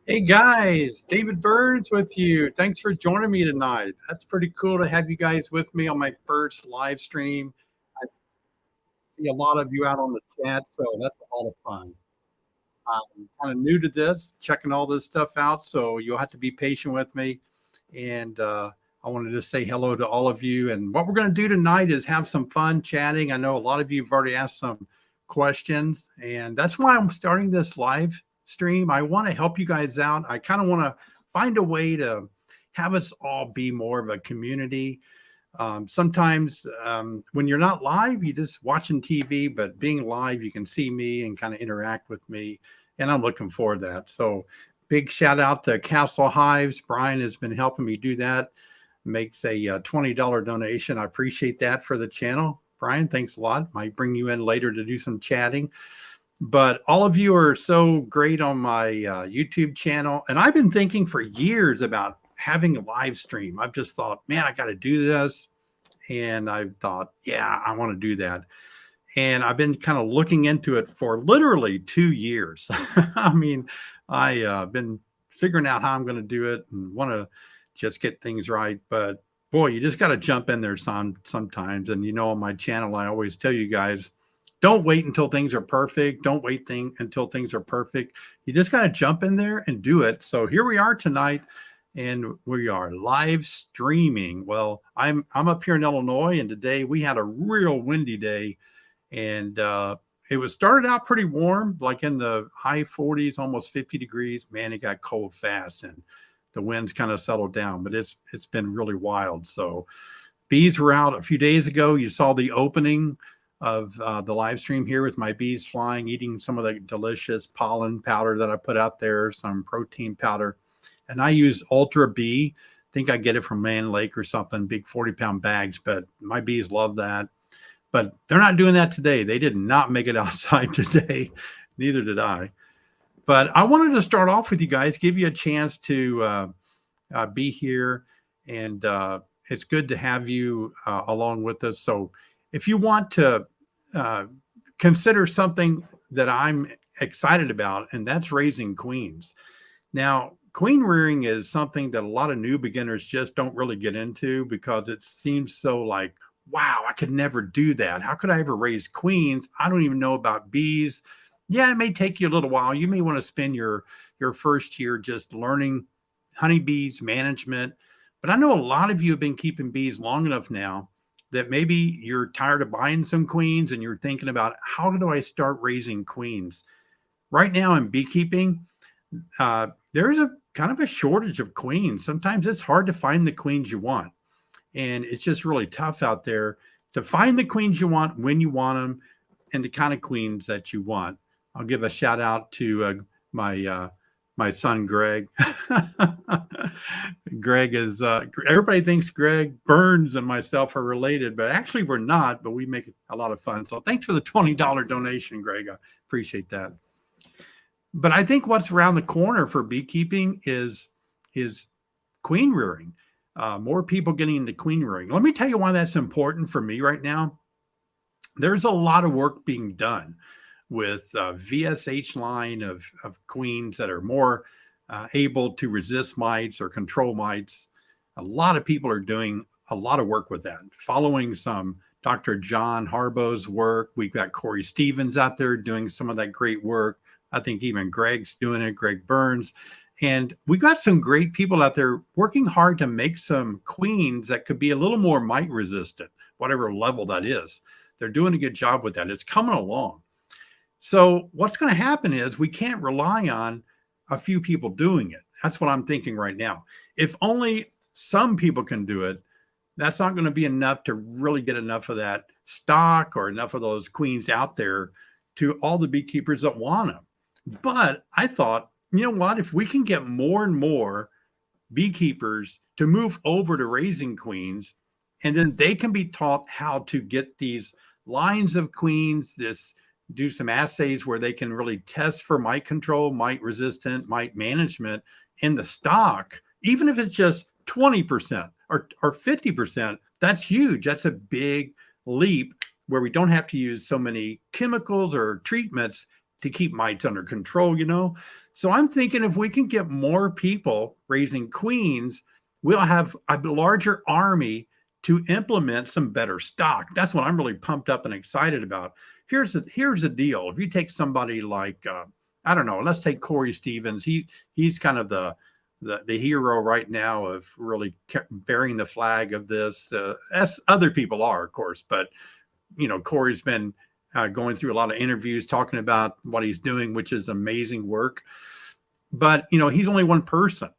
Hey guys, David Burns with you. Thanks for joining me tonight. That's pretty cool to have you guys with me on my first live stream. I see a lot of you out on the chat, so that's a lot of fun. I'm kind of new to this, checking all this stuff out, so you'll have to be patient with me. And I wanted to say hello to all of you. And what we're going to do tonight is have some fun chatting. I know a lot of you have already asked some questions, and that's why I'm starting this live stream. I want to help you guys out. I kind of want to find a way to have us all be more of a community. Sometimes when you're not live, you're just watching TV, but being live, you can see me and kind of interact with me. And I'm looking forward to that. So big shout out to Castle Hives. Brian has been helping me do that. Makes a $20 donation. I appreciate that for the channel. Brian, thanks a lot. Might bring you in later to do some chatting. But all of you are so great on my YouTube channel. And I've been thinking for years about having a live stream. I've just thought, man, I got to do this. And I thought, yeah, I want to do that. And I've been kind of looking into it for literally 2 years. I mean, I've been figuring out how I'm going to do it and want to just get things right. But boy, you just got to jump in there sometimes. And, on my channel, I always tell you guys, don't wait until things are perfect. Don't wait until things are perfect. You just got to jump in there and do it. So here we are tonight. And we are live streaming. Well, I'm up here in Illinois, and today we had a real windy day, and it was started out pretty warm, like in the high 40s, almost 50 degrees. Man, it got cold fast, and the winds kind of settled down. But it's been really wild. So bees were out a few days ago. You saw the opening of the live stream here with my bees flying, eating some of the delicious pollen powder that I put out there, some protein powder. And I use Ultra Bee. I think I get it from Man Lake or something, big 40-pound bags, but my bees love that. But they're not doing that today. They did not make it outside today. Neither did I. But I wanted to start off with you guys, give you a chance to be here. And it's good to have you along with us. So if you want to consider something that I'm excited about, and that's raising queens. Now, queen rearing is something that a lot of new beginners just don't really get into because it seems so like, wow, I could never do that. How could I ever raise queens? I don't even know about bees. Yeah, it may take you a little while. You may want to spend your first year just learning honeybees management. But I know a lot of you have been keeping bees long enough now that maybe you're tired of buying some queens and you're thinking about, how do I start raising queens? Right now in beekeeping, there's a kind of a shortage of queens. Sometimes it's hard to find the queens you want. And it's just really tough out there to find the queens you want when you want them and the kind of queens that you want. I'll give a shout out to my son, Greg. Greg is, everybody thinks Greg Burns and myself are related, but actually we're not, but we make a lot of fun. So thanks for the $20 donation, Greg. I appreciate that. But I think what's around the corner for beekeeping is queen rearing. More people getting into queen rearing. Let me tell you why that's important for me right now. There's a lot of work being done with VSH line of queens that are more able to resist mites or control mites. A lot of people are doing a lot of work with that, following some Dr. John Harbaugh's work. We've got Corey Stevens out there doing some of that great work. I think even Greg's doing it, Greg Burns. And we got some great people out there working hard to make some queens that could be a little more mite resistant, whatever level that is. They're doing a good job with that. It's coming along. So what's going to happen is we can't rely on a few people doing it. That's what I'm thinking right now. If only some people can do it, that's not going to be enough to really get enough of that stock or enough of those queens out there to all the beekeepers that want them. But I thought, you know what, if we can get more and more beekeepers to move over to raising queens, and then they can be taught how to get these lines of queens, do some assays where they can really test for mite control, mite resistant, mite management in the stock, even if it's just 20% or 50%, that's huge. That's a big leap where we don't have to use so many chemicals or treatments to keep mites under control, you know? So I'm thinking if we can get more people raising queens, we'll have a larger army to implement some better stock. That's what I'm really pumped up and excited about. Here's the deal. If you take somebody like, I don't know, let's take Corey Stevens. He's kind of the hero right now of really bearing the flag of this, as other people are, of course. But, you know, Corey's been going through a lot of interviews talking about what he's doing, which is amazing work. But, you know, he's only one person.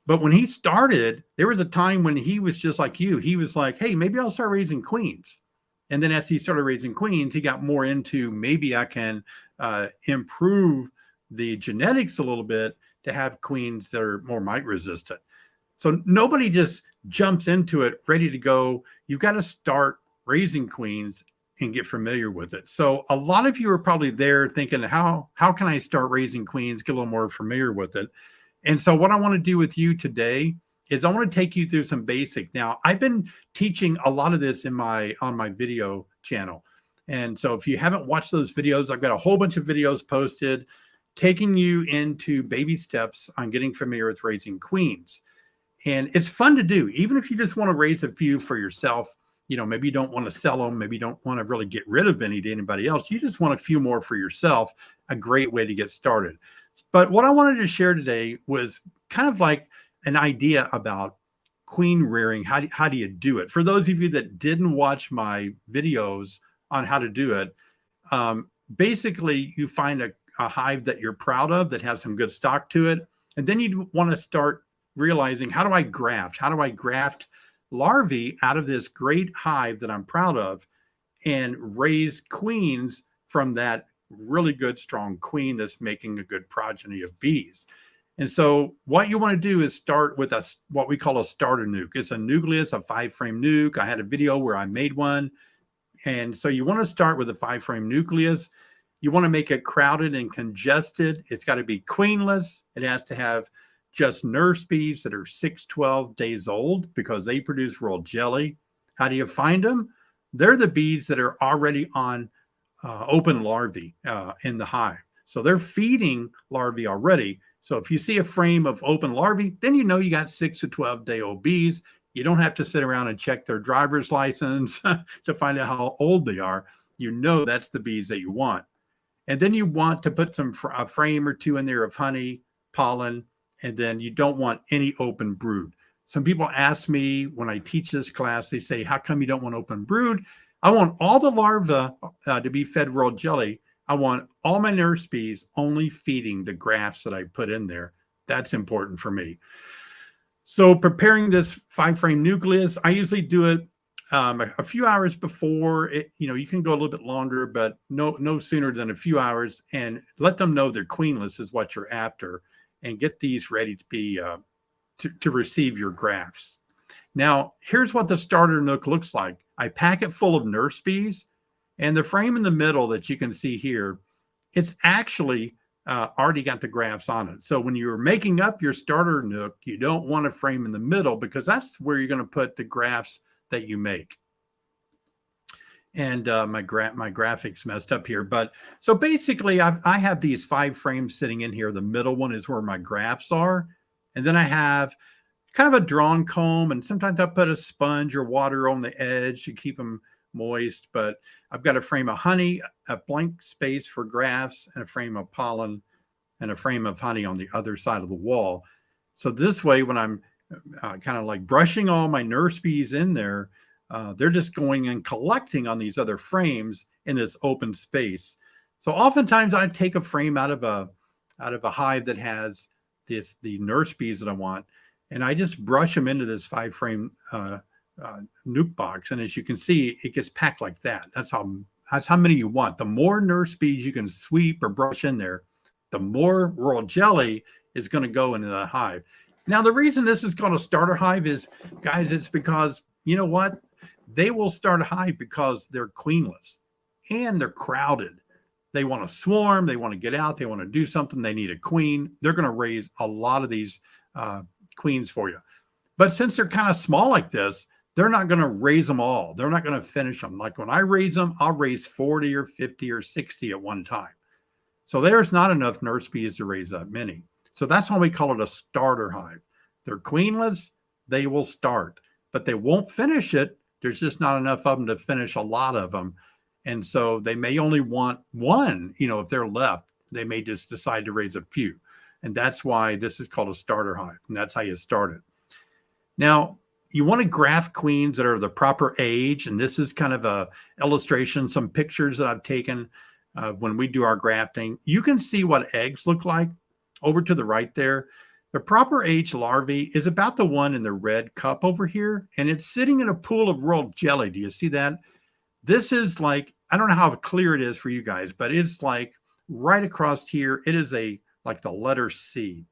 But when he started, there was a time when he was just like you. He was like, hey, maybe I'll start raising queens. And then as he started raising queens, he got more into maybe I can improve the genetics a little bit to have queens that are more mite resistant. So nobody just jumps into it ready to go. You've got to start raising queens and get familiar with it. So a lot of you are probably there thinking, how can I start raising queens, get a little more familiar with it? And so what I want to do with you today is I want to take you through some basic. Now, I've been teaching a lot of this on my video channel. And so if you haven't watched those videos, I've got a whole bunch of videos posted taking you into baby steps on getting familiar with raising queens. And it's fun to do, even if you just want to raise a few for yourself. You know, maybe you don't want to sell them. Maybe you don't want to really get rid of any to anybody else. You just want a few more for yourself. A great way to get started. But what I wanted to share today was kind of like an idea about queen rearing. How do you do it? For those of you that didn't watch my videos on how to do it, basically you find a hive that you're proud of that has some good stock to it. And then you want to start realizing, how do I graft? How do I graft larvae out of this great hive that I'm proud of and raise queens from that really good, strong queen that's making a good progeny of bees? And so what you want to do is start with what we call a starter nuke. It's a nucleus, a 5-frame nuke. I had a video where I made one. And so you want to start with a 5-frame nucleus. You want to make it crowded and congested. It's got to be queenless. It has to have just nurse bees that are 6-12 days old because they produce royal jelly. How do you find them? They're the bees that are already on open larvae in the hive. So they're feeding larvae already. So if you see a frame of open larvae, then you know you got 6 to 12 day old bees. You don't have to sit around and check their driver's license to find out how old they are. You know that's the bees that you want. And then you want to put a frame or two in there of honey, pollen, and then you don't want any open brood. Some people ask me when I teach this class, they say, how come you don't want open brood? I want all the larvae to be fed royal jelly. I want all my nurse bees only feeding the grafts that I put in there. That's important for me. So preparing this 5-frame nucleus, I usually do it a few hours before it. You know, you can go a little bit longer, but no sooner than a few hours, and let them know they're queenless is what you're after, and get these ready to be to receive your grafts. Now, here's what the starter nook looks like. I pack it full of nurse bees, and the frame in the middle that you can see here, it's actually already got the grafts on it. So when you're making up your starter nook, you don't want a frame in the middle because that's where you're going to put the grafts that you make. And my graphics messed up here. But so basically, I have these 5 frames sitting in here. The middle one is where my grafts are. And then I have kind of a drawn comb, and sometimes I put a sponge or water on the edge to keep them moist. But I've got a frame of honey, a blank space for grafts, and a frame of pollen, and a frame of honey on the other side of the wall. So this way, when I'm kind of like brushing all my nurse bees in there, they're just going and collecting on these other frames in this open space. So oftentimes I take a frame out of a hive that has the nurse bees that I want, and I just brush them into this 5-frame nuke box. And as you can see, it gets packed like that. That's how many you want. The more nurse bees you can sweep or brush in there, the more royal jelly is going to go into the hive. Now, the reason this is called a starter hive is, guys, it's because, you know what? They will start a hive because they're queenless and they're crowded. They want to swarm. They want to get out. They want to do something. They need a queen. They're going to raise a lot of these queens for you. But since they're kind of small like this, they're not going to raise them all. They're not going to finish them. Like when I raise them, I'll raise 40 or 50 or 60 at one time. So there's not enough nurse bees to raise that many. So that's why we call it a starter hive. They're queenless, they will start, but they won't finish it. There's just not enough of them to finish a lot of them. And so they may only want one, if they're left, they may just decide to raise a few. And that's why this is called a starter hive. And that's how you start it. Now, you want to graft queens that are the proper age. And this is kind of a illustration, some pictures that I've taken when we do our grafting. You can see what eggs look like over to the right there. The proper age larvae is about the one in the red cup over here, and it's sitting in a pool of royal jelly. Do you see that? This is like, I don't know how clear it is for you guys, but it's like right across here. It is like the letter C.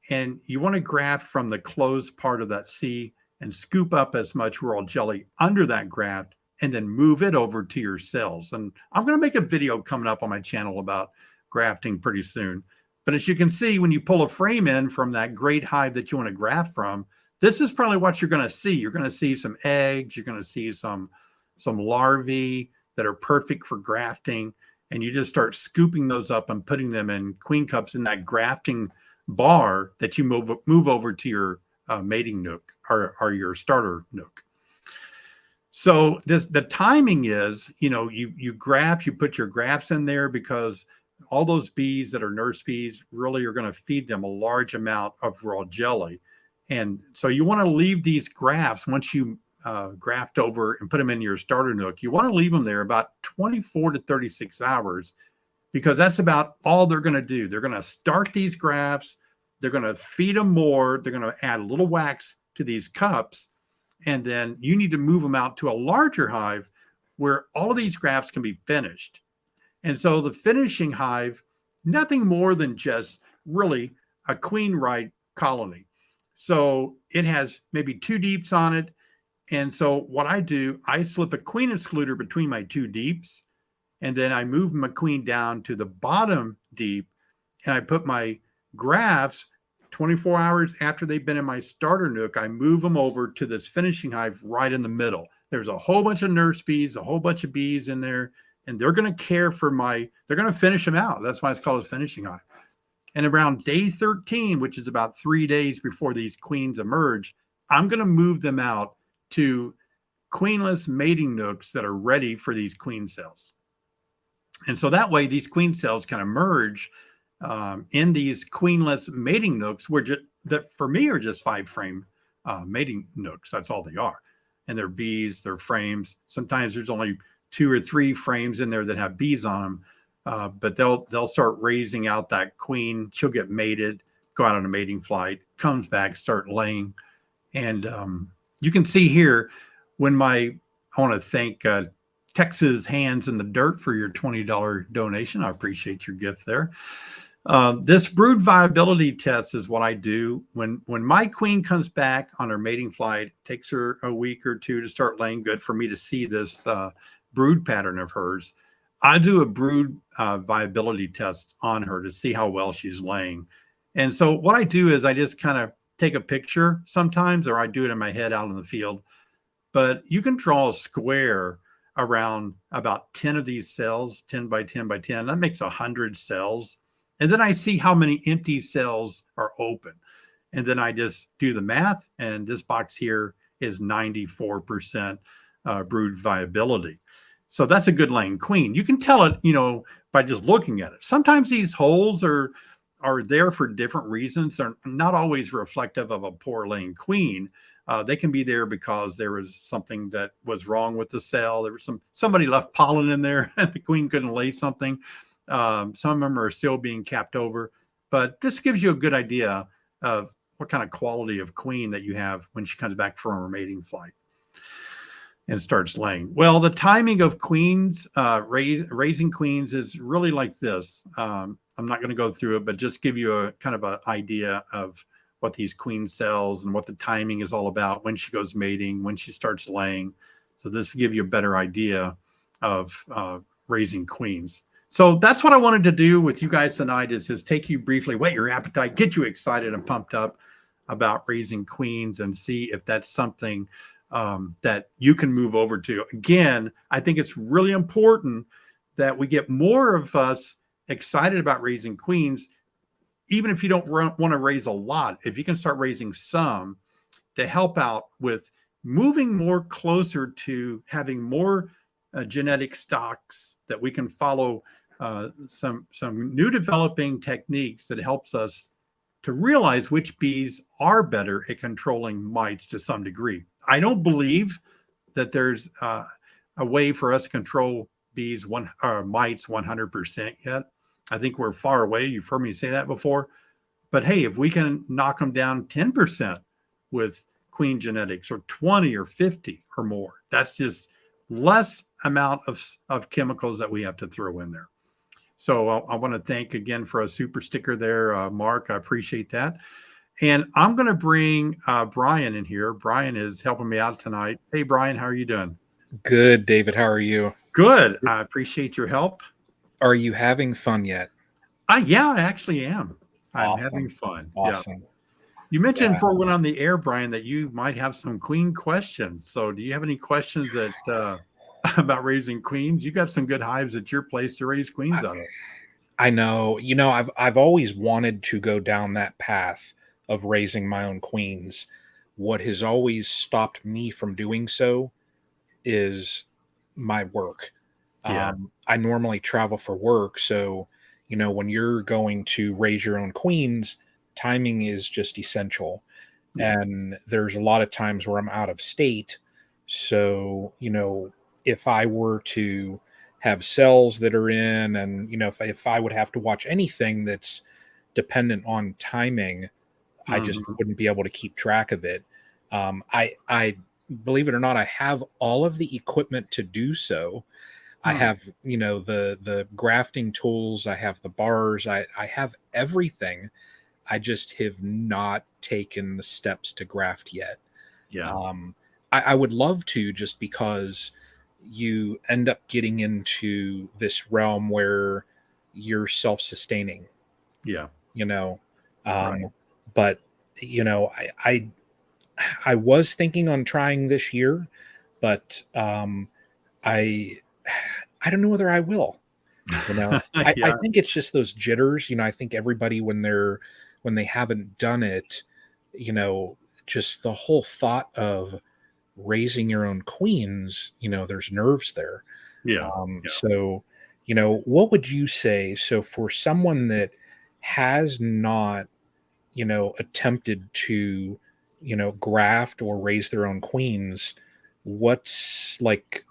And you want to graft from the closed part of that C and scoop up as much royal jelly under that graft and then move it over to your cells. And I'm going to make a video coming up on my channel about grafting pretty soon. But as you can see, when you pull a frame in from that great hive that you want to graft from, this is probably what you're going to see. You're going to see some eggs. You're going to see some larvae that are perfect for grafting. And you just start scooping those up and putting them in queen cups in that grafting bar that you move over to your mating nook or your starter nook. So the timing is, you graft, you put your grafts in there because all those bees that are nurse bees really are going to feed them a large amount of raw jelly. And so you want to leave these grafts, once you graft over and put them in your starter nook, you want to leave them there about 24 to 36 hours because that's about all they're going to do. They're going to start these grafts. They're going to feed them more. They're going to add a little wax to these cups. And then you need to move them out to a larger hive where all of these grafts can be finished. And so the finishing hive, nothing more than just really a queen right colony. So it has maybe 2 deeps on it. And so what I do, I slip a queen excluder between my 2 deeps, and then I move my queen down to the bottom deep, and I put my grafts 24 hours after they've been in my starter nook. I move them over to this finishing hive right in the middle. There's a whole bunch of nurse bees, a whole bunch of bees in there. And they're going to care for they're going to finish them out. That's why it's called a finishing hive. And around day 13, which is about 3 days before these queens emerge, I'm going to move them out to queenless mating nooks that are ready for these queen cells. And so that way, these queen cells can emerge in these queenless mating nooks, that for me are just 5-frame mating nooks. That's all they are. And they're bees, they're frames. Sometimes there's only 2 or 3 frames in there that have bees on them, but they'll start raising out that queen. She'll get mated, go out on a mating flight, comes back, start laying. And you can see here I want to thank Texas Hands in the Dirt for your $20 donation. I appreciate your gift there. This brood viability test is what I do when my queen comes back on her mating flight. It takes her a week or 2 to start laying good for me to see this brood pattern of hers. I do a brood viability test on her to see how well she's laying. And so what I do is I just kind of take a picture sometimes, or I do it in my head out in the field. But you can draw a square around about 10 of these cells, 10 by 10 by 10. That makes 100 cells. And then I see how many empty cells are open. And then I just do the math. And this box here is 94% brood viability. So that's a good laying queen. You can tell it, by just looking at it. Sometimes these holes are there for different reasons. They're not always reflective of a poor laying queen. They can be there because there was something that was wrong with the cell. There was somebody left pollen in there and the queen couldn't lay something. Some of them are still being capped over, but this gives you a good idea of what kind of quality of queen that you have when she comes back from her mating flight and starts laying. Well, the timing of queens, raising queens is really like this. I'm not going to go through it, but just give you a kind of an idea of what these queen cells and what the timing is all about, when she goes mating, when she starts laying. So this will give you a better idea of raising queens. So that's what I wanted to do with you guys tonight, is just take you briefly, whet your appetite, get you excited and pumped up about raising queens, and see if that's something that you can move over to. Again, I think it's really important that we get more of us excited about raising queens, even if you don't want to raise a lot, if you can start raising some to help out with moving more closer to having more genetic stocks that we can follow, some new developing techniques that helps us to realize which bees are better at controlling mites to some degree. I don't believe that there's a way for us to control bees mites 100% yet. I think we're far away. You've heard me say that before. But hey, if we can knock them down 10% with queen genetics, or 20 or 50 or more, that's just less amount of chemicals that we have to throw in there. So I want to thank again for a super sticker there, Mark. I appreciate that. And I'm going to bring Brian in here. Brian is helping me out tonight. Hey, Brian, how are you doing? Good, David. How are you? Good. I appreciate your help. Are you having fun yet? Yeah, I actually am. I'm Awesome. having fun. Awesome. Yeah. You mentioned before we went on the air, Brian, that you might have some queen questions. So do you have any questions that about raising queens? You got some good hives at your place to raise queens out of. I know. You know, I've always wanted to go down that path of raising my own queens. What has always stopped me from doing so is my work. Yeah. I normally travel for work, so you know, when you're going to raise your own queens, timing is just essential. Yeah. And there's a lot of times where I'm out of state. So, you know, if I were to have cells that are in, and, you know, if I would have to watch anything that's dependent on timing, I just wouldn't be able to keep track of it. I believe it or not, I have all of the equipment to do so. I have, you know, the grafting tools, I have the bars, I have everything. I just have not taken the steps to graft yet. Yeah. I would love to, just because you end up getting into this realm where you're self-sustaining. Yeah. You know, Right. but you know, I was thinking on trying this year, but I I don't know whether I will. You know, I Yeah. think it's just those jitters. You know, I think everybody when they haven't done it, you know, just the whole thought of raising your own queens, you know, there's nerves there. Yeah. Yeah. So, you know, what would you say? So for someone that has not, you know, attempted to, you know, graft or raise their own queens, what's like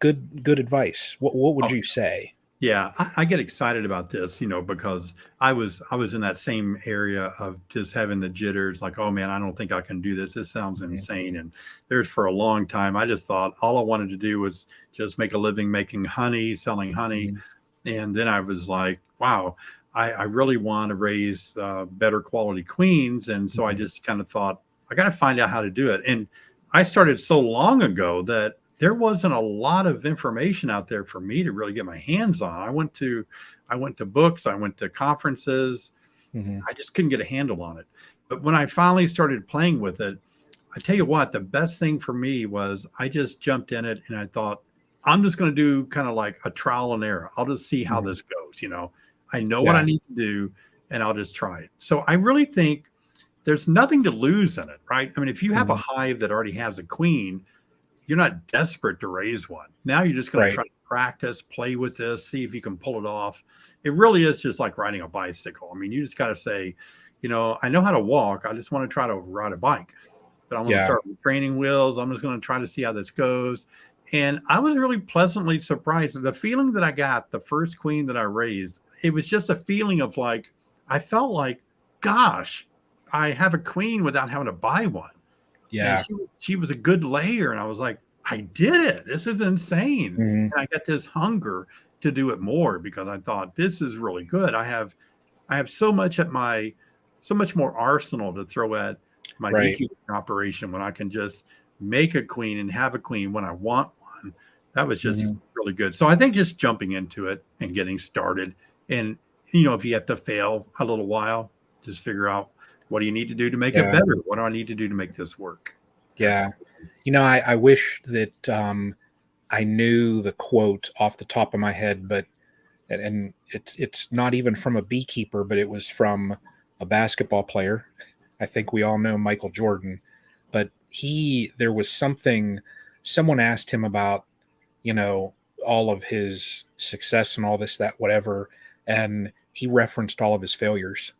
good advice? What would Oh, you say? yeah. I get excited about this, you know, because I was in that same area of just having the jitters, like, oh man, I don't think I can do this. This sounds Mhm, insane. And there's for a long time, I just thought all I wanted to do was just make a living making honey, selling honey. mhm, And then I was like, wow, I really want to raise better quality queens. And so I mhm. just kind of thought, I got to find out how to do it. And I started so long ago that there wasn't a lot of information out there for me to really get my hands on. I went to books, I went to conferences. Mhm. I just couldn't get a handle on it. But when I finally started playing with it, I tell you what, the best thing for me was I just jumped in it and I thought, I'm just going to do kind of like a trial and error. I'll just see how Mhm. this goes. You know, I know what I Yeah. need to do and I'll just try it. So I really think there's nothing to lose in it, right? I mean, if you have a Mhm. hive that already has a queen, you're not desperate to raise one. Now you're just going to Right. try to practice, play with this, see if you can pull it off. It really is just like riding a bicycle. I mean, you just got to say, you know, I know how to walk. I just want to try to ride a bike, but I'm going to Yeah. start with training wheels. I'm just going to try to see how this goes. And I was really pleasantly surprised. The feeling that I got the first queen that I raised, it was just a feeling of like, I felt like, gosh, I have a queen without having to buy one. And Yeah. she was a good layer, and I was like, I did it. This is insane. Mhm. And I got this hunger to do it more because I thought this is really good. I have so much more arsenal to throw at my Right. beekeeping operation when I can just make a queen and have a queen when I want one. That was just Mhm. really good. So I think just jumping into it and getting started, and you know, if you have to fail a little while, just figure out what do you need to do to make it Yeah. better? What do I need to do to make this work? Yeah. Absolutely. You know, I wish that I knew the quote off the top of my head, but and it's not even from a beekeeper, but it was from a basketball player. I think we all know Michael Jordan, but there was something, someone asked him about, you know, all of his success and all this, that, whatever. And he referenced all of his failures.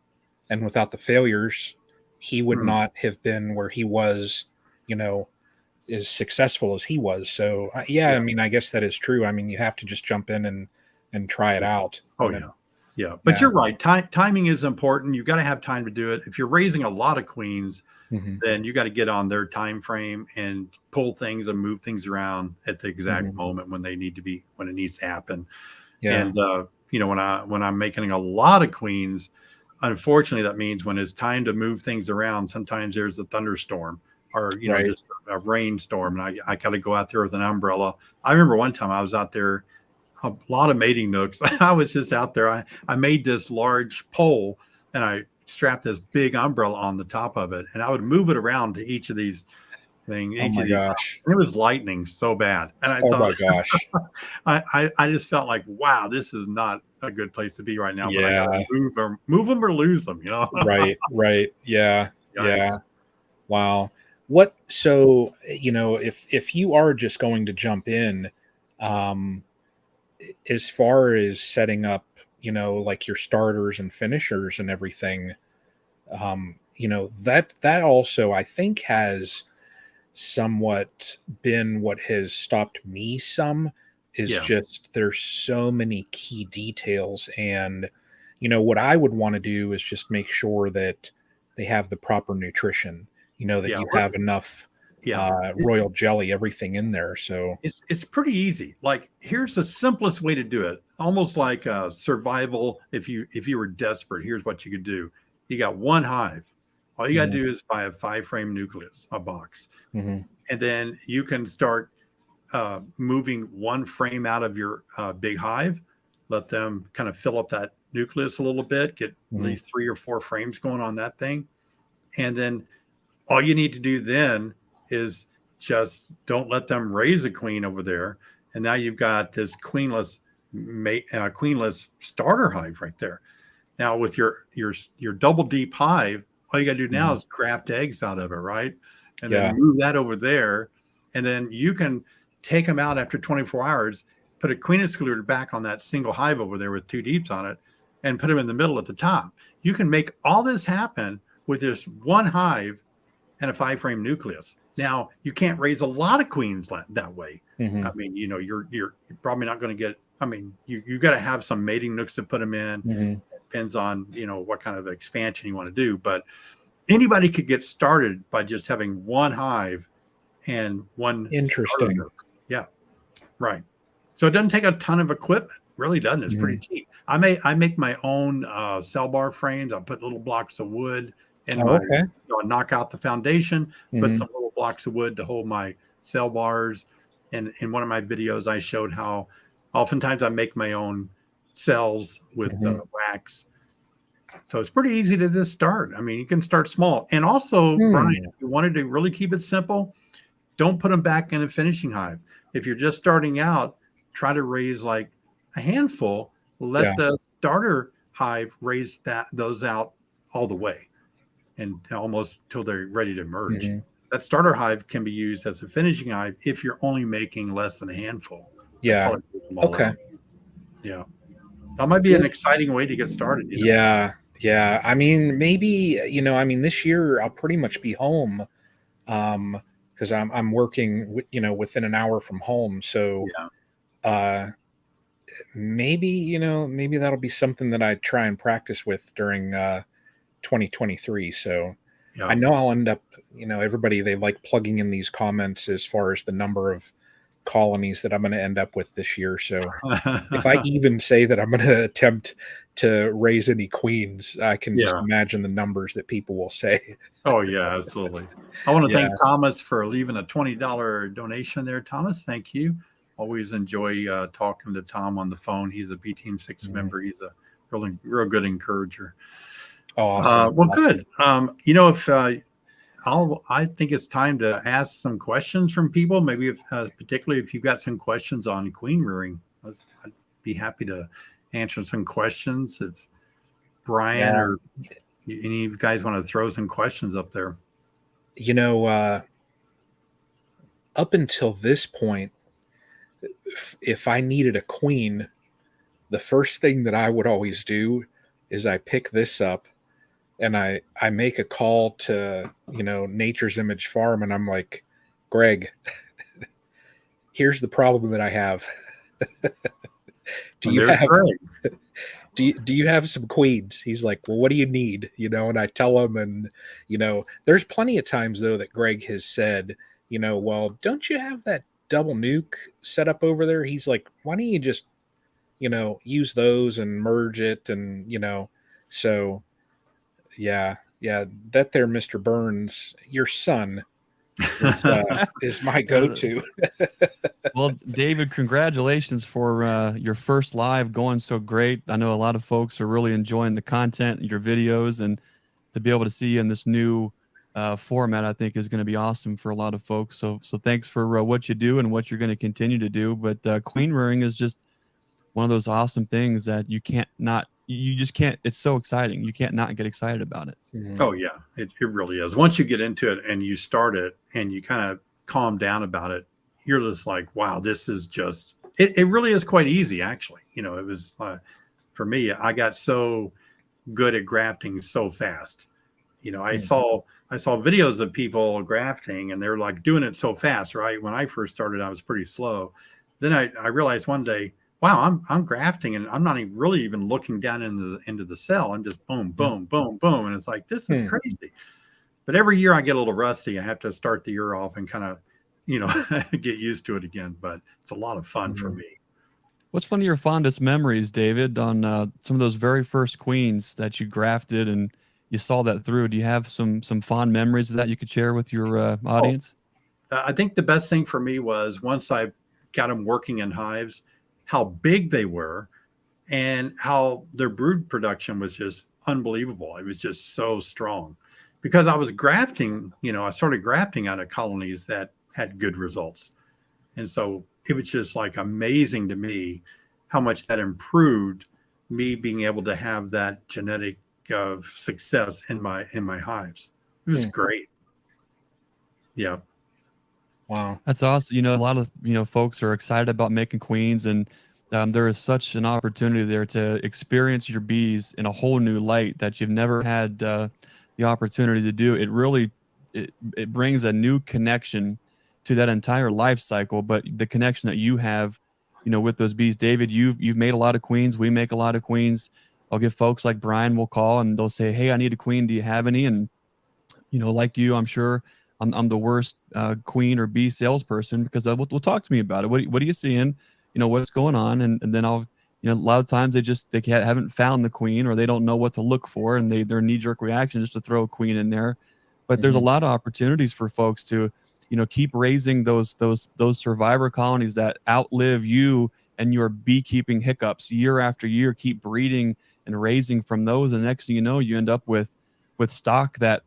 And without the failures, he would Hmm. not have been where he was, you know, as successful as he was. So yeah, I Yeah. mean, I guess that is true. I mean, you have to just jump in and try it out, Oh you know? yeah. Yeah. But Yeah. you're right. Timing is important. You got to have time to do it. If you're raising a lot of queens, Hmm. then you got to get on their time frame and pull things and move things around at the exact Hmm. moment when they need to be, when it needs to happen. Yeah. And you know, when I'm making a lot of queens, unfortunately, that means when it's time to move things around, sometimes there's a thunderstorm or you know Right. just a rainstorm, and I got to go out there with an umbrella. I remember one time I was out there, a lot of mating nooks. I was just out there. I made this large pole and I strapped this big umbrella on the top of it, and I would move it around to each of these things, Oh each of my these. gosh. And it was lightning so bad, and I Oh thought my gosh. I just felt like, wow, this is not a good place to be right now. But I got Yeah. to move them or lose them. You know. Right. Right. Yeah. Yikes. Yeah. Wow. What, so, if you are just going to jump in, um, as far as setting up, like your starters and finishers and everything, that also I think has somewhat been what has stopped me some, is Yeah. just there's so many key details. And what I would want to do is just make sure that they have the proper nutrition, that Yeah. you have enough Yeah. royal jelly, everything in there. So It's pretty easy. Like here's the simplest way to do it. Almost like survival. If you were desperate, here's what you could do. You got one hive. All you got to mhm, do is buy a 5 frame nucleus, a box, mhm, and then you can start moving one frame out of your big hive. Let them kind of fill up that nucleus a little bit. Get at mhm, least 3 or 4 frames going on that thing, and then all you need to do then is just don't let them raise a queen over there. And now you've got this queenless starter hive right there. Now with your double deep hive, all you got to do now mhm. is graft eggs out of it, right? And then Yeah. move that over there, and then you can take them out after 24 hours. Put a queen excluder back on that single hive over there with two deeps on it, and put them in the middle at the top. You can make all this happen with this one hive and a 5 frame nucleus. Now you can't raise a lot of queens that way. I Mhm, mean, you know, you're probably not going to get. I mean, you got to have some mating nooks to put them in. mhm. Depends on what kind of expansion you want to do, but anybody could get started by just having one hive and one starter Interesting. nook. Yeah, right. So it doesn't take a ton of equipment. Really doesn't. It's pretty Mhm. cheap. I make my own cell bar frames. I put little blocks of wood in Oh, my, okay. knock out the foundation, put Mhm, some little blocks of wood to hold my cell bars. And in one of my videos, I showed how oftentimes I make my own cells with mhm. wax. So it's pretty easy to just start. I mean, you can start small. And also, Brian, Hmm. if you wanted to really keep it simple, don't put them back in a finishing hive. If you're just starting out, try to raise like a handful. Yeah. Let the starter hive raise those out all the way and almost till they're ready to merge. Mhm. That starter hive can be used as a finishing hive if you're only making less than a handful. I'd Yeah. probably take them all Okay. out. Yeah, that might be an exciting way to get started. Yeah, yeah. I mean, maybe, this year I'll pretty much be home, because I'm working within an hour from home. So Yeah, uh maybe that'll be something that I try and practice with during 2023. So I yeah. know I'll end up, everybody, they like plugging in these comments as far as the number of colonies that I'm going to end up with this year. So if I even say that I'm going to attempt to raise any queens, I can just Yeah. imagine the numbers that people will say. Oh, yeah, absolutely. I want to Yeah. thank Thomas for leaving a $20 donation there. Thomas, thank you. Always enjoy talking to Tom on the phone. He's a B Team 6 Mhm. member. He's a real good encourager. Awesome. Well, Awesome. good. If I think it's time to ask some questions from people. Maybe if, particularly if you've got some questions on queen rearing, I'd be happy to answer some questions. If Brian Yeah. or any of you guys want to throw some questions up there. You know, up until this point, if I needed a queen, the first thing that I would always do is I pick this up and I make a call to, Nature's Image Farm, and I'm like, Greg, here's the problem that I have. do And you there's have Greg. do you have some queens? He's like, well, what do you need? And I tell him, and there's plenty of times though that Greg has said, well, don't you have that double nuke set up over there? He's like, why don't you just use those and merge it, and so yeah, that there, Mr. Burns, your son is my go-to. Well, David, congratulations for your first live going so great. I know a lot of folks are really enjoying the content, your videos, and to be able to see you in this new format, I think is going to be awesome for a lot of folks. So thanks for what you do and what you're going to continue to do. But queen rearing is just one of those awesome things that you just can't, it's so exciting. You can't not get excited about it. Mhm. Oh yeah, it really is. Once you get into it and you start it and you kind of calm down about it, you're just like, wow, this is just, it really is quite easy. Actually, it was, for me, I got so good at grafting so fast. I saw videos of people grafting and they're like doing it so fast, right? When I first started, I was pretty slow. Then I realized one day, wow, I'm grafting and I'm not really even looking down into the cell. I'm just boom, boom, boom, boom. And it's like, this is crazy. But every year I get a little rusty. I have to start the year off and kind of, get used to it again. But it's a lot of fun for me. What's one of your fondest memories, David, on some of those very first queens that you grafted and you saw that through? Do you have some fond memories of that you could share with your audience? I think the best thing for me was once I got them working in hives, how big they were and how their brood production was just unbelievable. It was just so strong because I was grafting, I started grafting out of colonies that had good results. And so it was just like amazing to me how much that improved me being able to have that genetic of success in my hives. It was great. Yeah. Wow. That's awesome. A lot of, folks are excited about making queens, and there is such an opportunity there to experience your bees in a whole new light that you've never had the opportunity to do. It really, it brings a new connection to that entire life cycle, but the connection that you have, with those bees. David, you've made a lot of queens. We make a lot of queens. I'll get folks like Brian will call and they'll say, hey, I need a queen. Do you have any? And, like you, I'm sure I'm the worst queen or bee salesperson because we'll talk to me about it. What are you seeing? What's going on? And then I'll, a lot of times they haven't found the queen or they don't know what to look for. And their knee jerk reaction is to throw a queen in there. But there's a lot of opportunities for folks to, keep raising those survivor colonies that outlive you and your beekeeping hiccups year after year. Keep breeding and raising from those. And next thing you know, you end up with stock that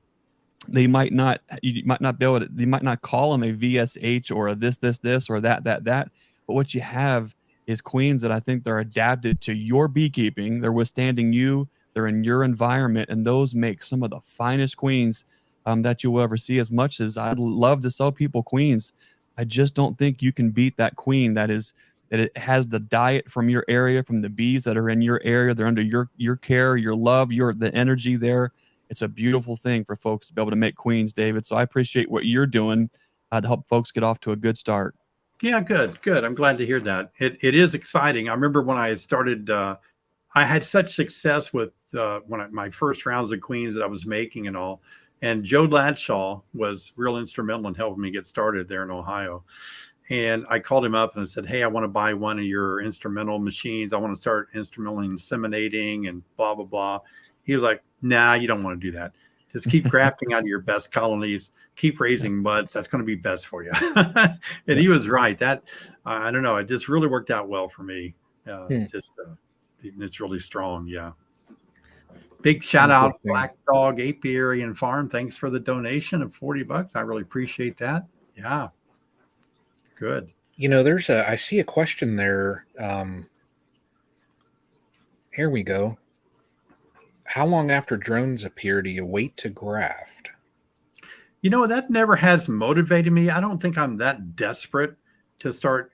you might not be able to, you might not call them a VSH or a this or that. But what you have is queens that I think they're adapted to your beekeeping. They're withstanding you. They're in your environment, and those make some of the finest queens that you'll ever see. As much as I'd love to sell people queens, I just don't think you can beat that queen that it has the diet from your area, from the bees that are in your area. They're under your care, your love, the energy there. It's a beautiful thing for folks to be able to make queens, David. So I appreciate what you're doing to help folks get off to a good start. Yeah, good. I'm glad to hear that. It is exciting. I remember when I started, I had such success with my first rounds of queens that I was making and all. And Joe Ladshaw was real instrumental in helping me get started there in Ohio. And I called him up and I said, hey, I want to buy one of your instrumental machines. I want to start instrumental inseminating and blah, blah, blah. He was like, nah, you don't want to do that. Just keep grafting out of your best colonies. Keep raising muds. That's going to be best for you. And he was right. That, I don't know. It just really worked out well for me. It's really strong. Yeah. Big shout out, Black Dog Apiary and Farm. Thanks for the donation of $40. I really appreciate that. Yeah. Good. I see a question there. Here we go. How long after drones appear do you wait to graft? You know, that never has motivated me. I don't think I'm that desperate to start,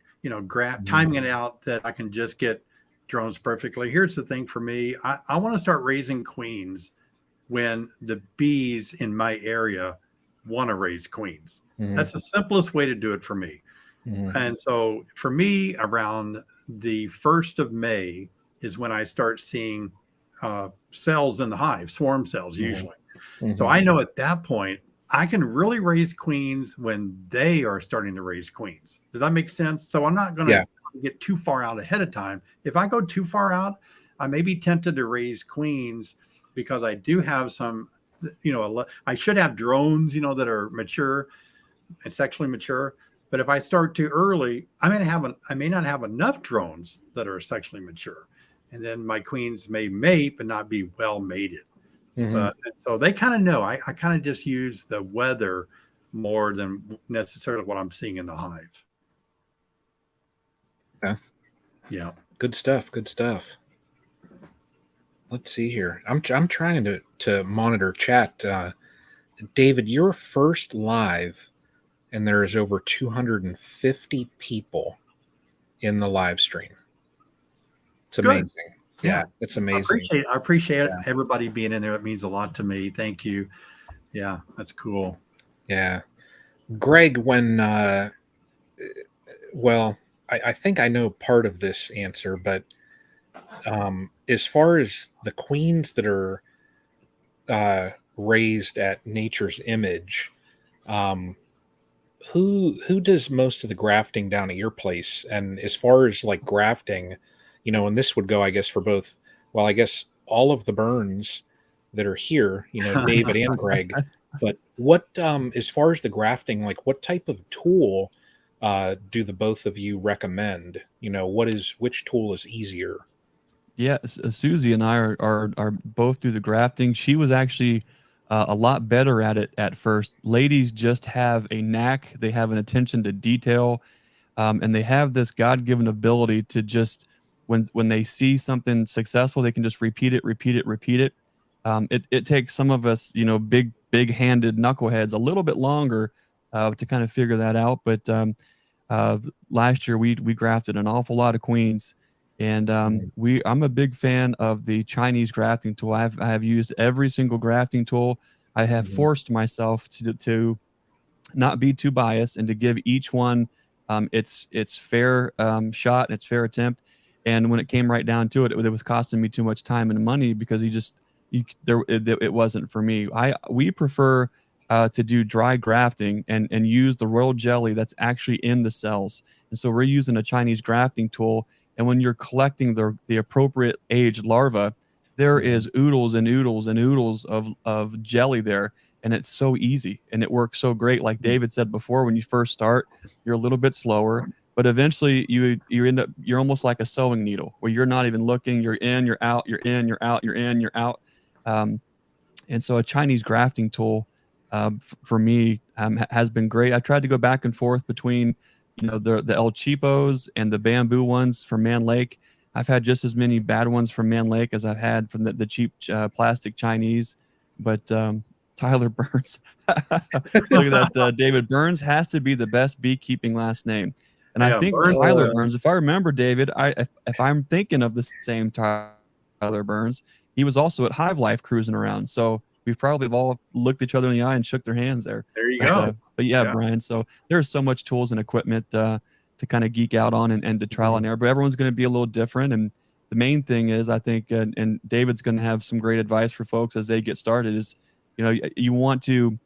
timing it out that I can just get drones perfectly. Here's the thing for me. I want to start raising queens when the bees in my area want to raise queens. That's the simplest way to do it for me. And so for me, around the 1st of May is when I start seeing cells in the hive, swarm cells usually. So I know at that point, I can really raise queens when they are starting to raise queens. Does that make sense? So I'm not going to get too far out ahead of time. If I go too far out, I may be tempted to raise queens because I do have some, I should have drones, that are mature and sexually mature. But if I start too early, I may not have enough drones that are sexually mature. And then my queens may mate, but not be well mated. So they kind of know. I kind of just use the weather more than necessarily what I'm seeing in the hive. Yeah. Yeah. Good stuff. Good stuff. Let's see here. I'm trying to monitor chat. David, you're first live, and there is over 250 people in the live stream. It's amazing. Yeah, it's amazing. I appreciate everybody being in there. It means a lot to me. Thank you. Yeah, that's cool. Yeah. Greg, when I think I know part of this answer, but as far as the queens that are raised at nature's image, who does most of the grafting down at your place? And as far as like grafting, and this would go, I guess, for both. Well, I guess all of the Burns that are here, David and Greg. But what, as far as the grafting, like what type of tool do the both of you recommend? Which tool is easier? Yeah, Susie and I are both through the grafting. She was actually a lot better at it at first. Ladies just have a knack. They have an attention to detail, and they have this God-given ability to just when they see something successful, they can just repeat it. It takes some of us, big-handed knuckleheads a little bit longer to kind of figure that out. But last year we grafted an awful lot of queens. And I'm a big fan of the Chinese grafting tool. I have used every single grafting tool. I have forced myself to not be too biased and to give each one its fair shot and its fair attempt. And when it came right down to it, it was costing me too much time and money because it wasn't for me. We prefer to do dry grafting and use the royal jelly that's actually in the cells. And so we're using a Chinese grafting tool. And when you're collecting the appropriate age larva, there is oodles and oodles and oodles of jelly there. And it's so easy and it works so great. Like David said before, when you first start, you're a little bit slower, but eventually you're almost like a sewing needle where you're not even looking. You're in, you're out, you're in, you're out, you're in, you're out. And so a Chinese grafting tool for me has been great. I tried to go back and forth between the El Cheapos and the bamboo ones from Man Lake. I've had just as many bad ones from Man Lake as I've had from the cheap plastic Chinese. But Tyler Burns, look at that. David Burns has to be the best beekeeping last name. And I think Tyler Burns, if I remember, David, if I'm thinking of the same Tyler Burns, he was also at Hive Life cruising around. So we've probably all looked each other in the eye and shook their hands there. There you go. But yeah, Brian, so there's so much tools and equipment to kind of geek out on and to trial and error, but everyone's going to be a little different. And the main thing is, I think, and David's going to have some great advice for folks as they get started is, you got to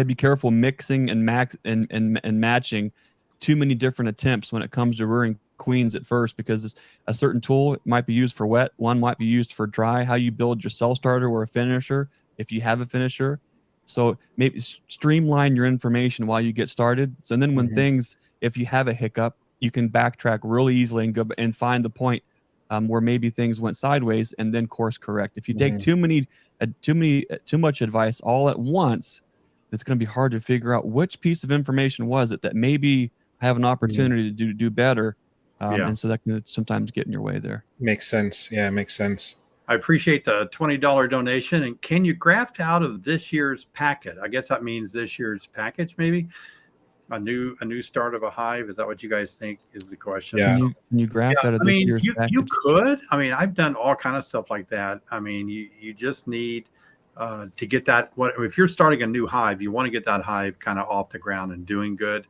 be careful mixing and matching too many different attempts when it comes to rearing queens at first, because a certain tool might be used for wet, one might be used for dry, how you build your cell starter or a finisher, if you have a finisher. So maybe streamline your information while you get started. So then when if you have a hiccup, you can backtrack really easily and go and find the point where maybe things went sideways and then course correct. If you take too much advice all at once, it's going to be hard to figure out which piece of information was it that maybe I have an opportunity to do better. Yeah. And so that can sometimes get in your way there. Makes sense. Yeah, it makes sense. I appreciate the $20 donation. And can you graft out of this year's packet? I guess that means this year's package, maybe a new start of a hive. Is that what you guys think is the question? Yeah. Can you graft Yeah, out of I this mean, year's you package? could. I mean, I've done all kind of stuff like that. I mean, you just need to get that. What if you're starting a new hive? You want to get that hive kind of off the ground and doing good,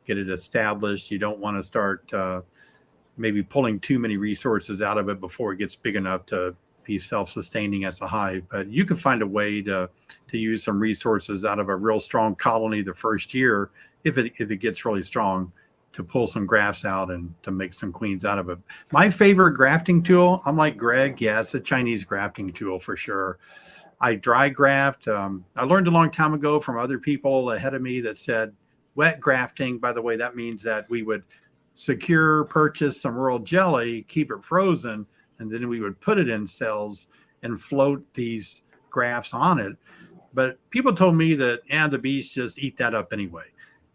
get it established. You don't want to start maybe pulling too many resources out of it before it gets big enough to be self-sustaining as a hive. But you can find a way to use some resources out of a real strong colony the first year if it gets really strong, to pull some grafts out and to make some queens out of it. My favorite grafting tool, I'm like Greg, yeah, it's a Chinese grafting tool for sure. I dry graft. I learned a long time ago from other people ahead of me that said wet grafting, by the way, that means that we would purchase some royal jelly, keep it frozen, and then we would put it in cells and float these grafts on it. But people told me that, the bees just eat that up anyway.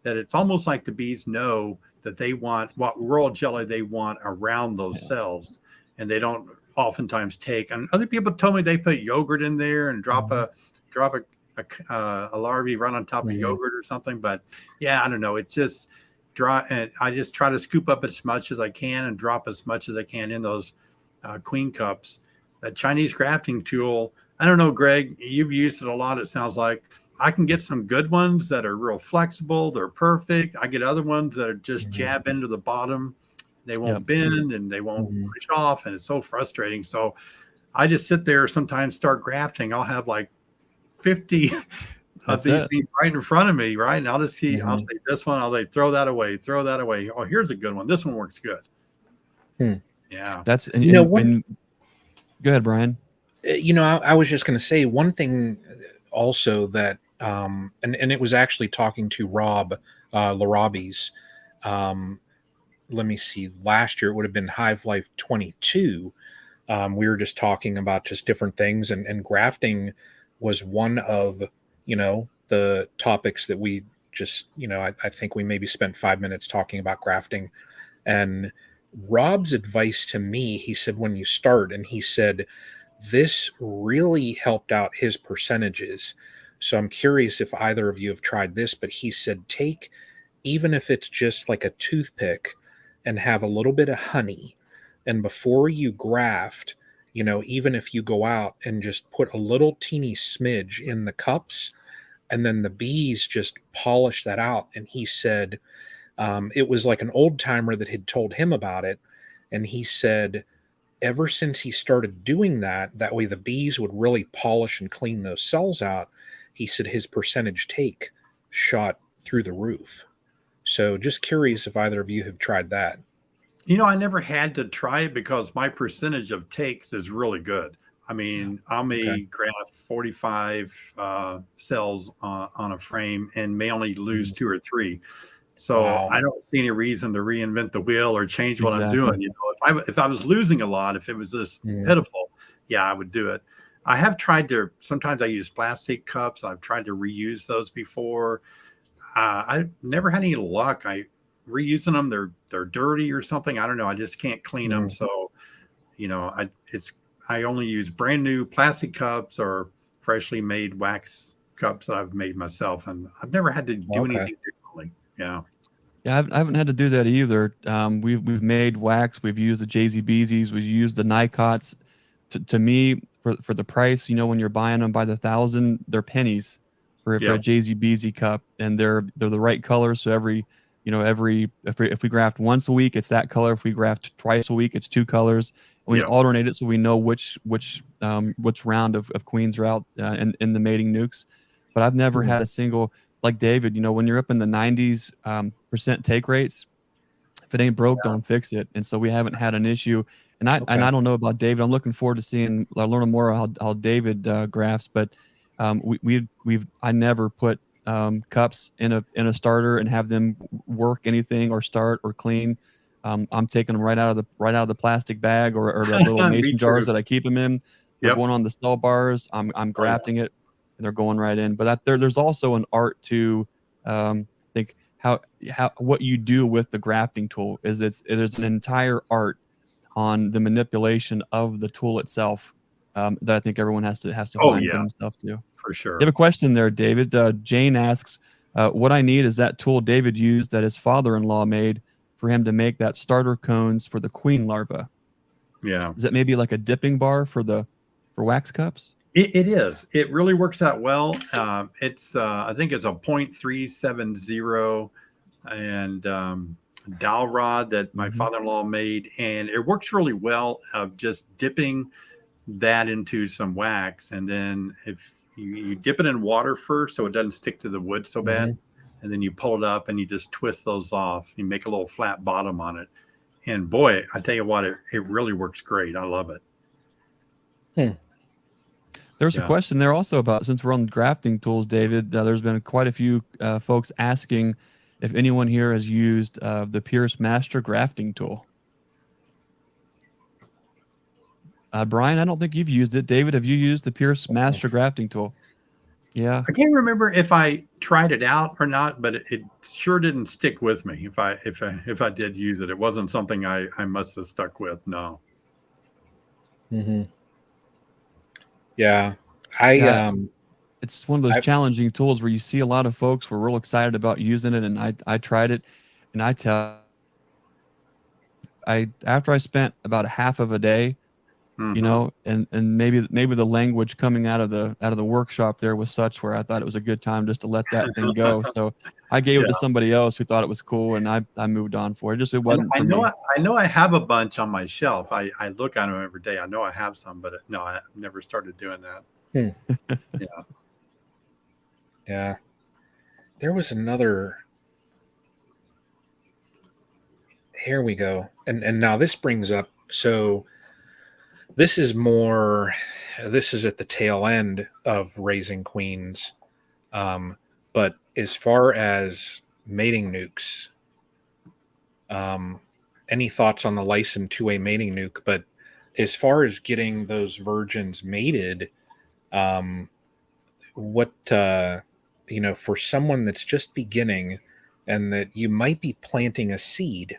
That it's almost like the bees know that they want what royal jelly they want around those cells, and they don't oftentimes take. And other people told me they put yogurt in there and drop a larvae right on top of yogurt or something. But yeah, I don't know. It's just dry, and I just try to scoop up as much as I can and drop as much as I can in those queen cups. That Chinese grafting tool, I don't know, Greg, you've used it a lot. It sounds like I can get some good ones that are real flexible. They're perfect. I get other ones that are just jab into the bottom. They won't bend and they won't push off. And it's so frustrating. So I just sit there, sometimes start grafting. I'll have like 50 of these things right in front of me. Right. And I'll just see, I'll say this one, I'll say, throw that away. Oh, here's a good one. This one works good. Yeah. That's, you know, go ahead, Brian. You know, I was just going to say one thing also that, and it was actually talking to Rob Larabis. Let me see. Last year it would have been Hive Life 22. We were just talking about just different things, and grafting was one of, you know, the topics that we just, you know, I think we maybe spent 5 minutes talking about grafting. And Rob's advice to me, he said, when you start, and he said, this really helped out his percentages. So I'm curious if either of you have tried this, but he said, even if it's just like a toothpick, and have a little bit of honey. And before you graft, you know, even if you go out and just put a little teeny smidge in the cups, and then the bees just polish that out. And he said, it was like an old timer that had told him about it. And he said, ever since he started doing that way the bees would really polish and clean those cells out. He said his percentage take shot through the roof. So just curious if either of you have tried that. You know, I never had to try it because my percentage of takes is really good. I mean, I may graft 45 cells on a frame and may only lose 2 or 3. So I don't see any reason to reinvent the wheel or change what I'm doing. You know, if I was losing a lot, if it was this pitiful, I would do it. I have tried to, sometimes I use plastic cups. I've tried to reuse those before. I've never had any luck. Reusing them, they're dirty or something. I don't know. I just can't clean them. So, you know, I only use brand new plastic cups or freshly made wax cups that I've made myself, and I've never had to do anything differently. Yeah, I haven't had to do that either. We've made wax. We've used the JZBZs. We've used the Nicots. To me, for the price, you know, when you're buying them by the thousand, they're pennies for a JZBZ cup, and they're the right color. So if we graft once a week, it's that color. If we graft twice a week, it's 2 colors. And we alternate it so we know which round of queens are out in the mating nukes. But I've never had a single, like David, you know, when you're up in the 90s percent take rates, if it ain't broke, don't fix it. And so we haven't had an issue. And I don't know about David. I'm looking forward to learning more how David grafts. But I never put cups in a starter and have them work anything or start or clean. I'm taking them right out of the plastic bag or the little mason jars that I keep them in. They're going on the cell bars. I'm grafting it, and they're going right in. But there's also an art to, I think, how what you do with the grafting tool is there's an entire art on the manipulation of the tool itself that I think everyone has to Oh find for yeah, themselves too. for You sure. have a question there, David. Jane asks, what I need is that tool David used that his father-in-law made for him to make that starter cones for the queen larva. Yeah. Is that maybe like a dipping bar for wax cups? It is. It really works out well. It's I think it's a 0.370 and dowel rod that my Mhm. father-in-law made, and it works really well of just dipping that into some wax, and then if you dip it in water first so it doesn't stick to the wood so bad, Mhm. and then you pull it up and you just twist those off. You make a little flat bottom on it, and boy, I tell you what, it really works great. I love it. Hmm. There's a Yeah. question there also about, since we're on grafting tools, David, there's been quite a few folks asking if anyone here has used the Pierce Master grafting tool. Brian, I don't think you've used it. David, have you used the Pierce Master grafting tool? Yeah. I can't remember if I tried it out or not, but it sure didn't stick with me. If I did use it, it wasn't something I must have stuck with. No. Mm-hmm. Yeah. I Yeah. It's one of those I challenging tools where you see a lot of folks were real excited about using it, and I tried it, and after I spent about a half of a day, Hmm. and maybe the language coming out of the workshop there was such where I thought it was a good time just to let that thing go. So I gave it Yeah. to somebody else who thought it was cool, and I moved on for it. Just it And wasn't I for know me. I know I have a bunch on my shelf. I look at them every day. I know I have some, but no, I've never started doing that. Yeah. yeah. There was another. Here we go. And now this brings up, so this is more, this is at the tail end of raising queens. But as far as mating nukes, any thoughts on the licensed two-way mating nuke? But as far as getting those virgins mated, um, what for someone that's just beginning and that you might be planting a seed,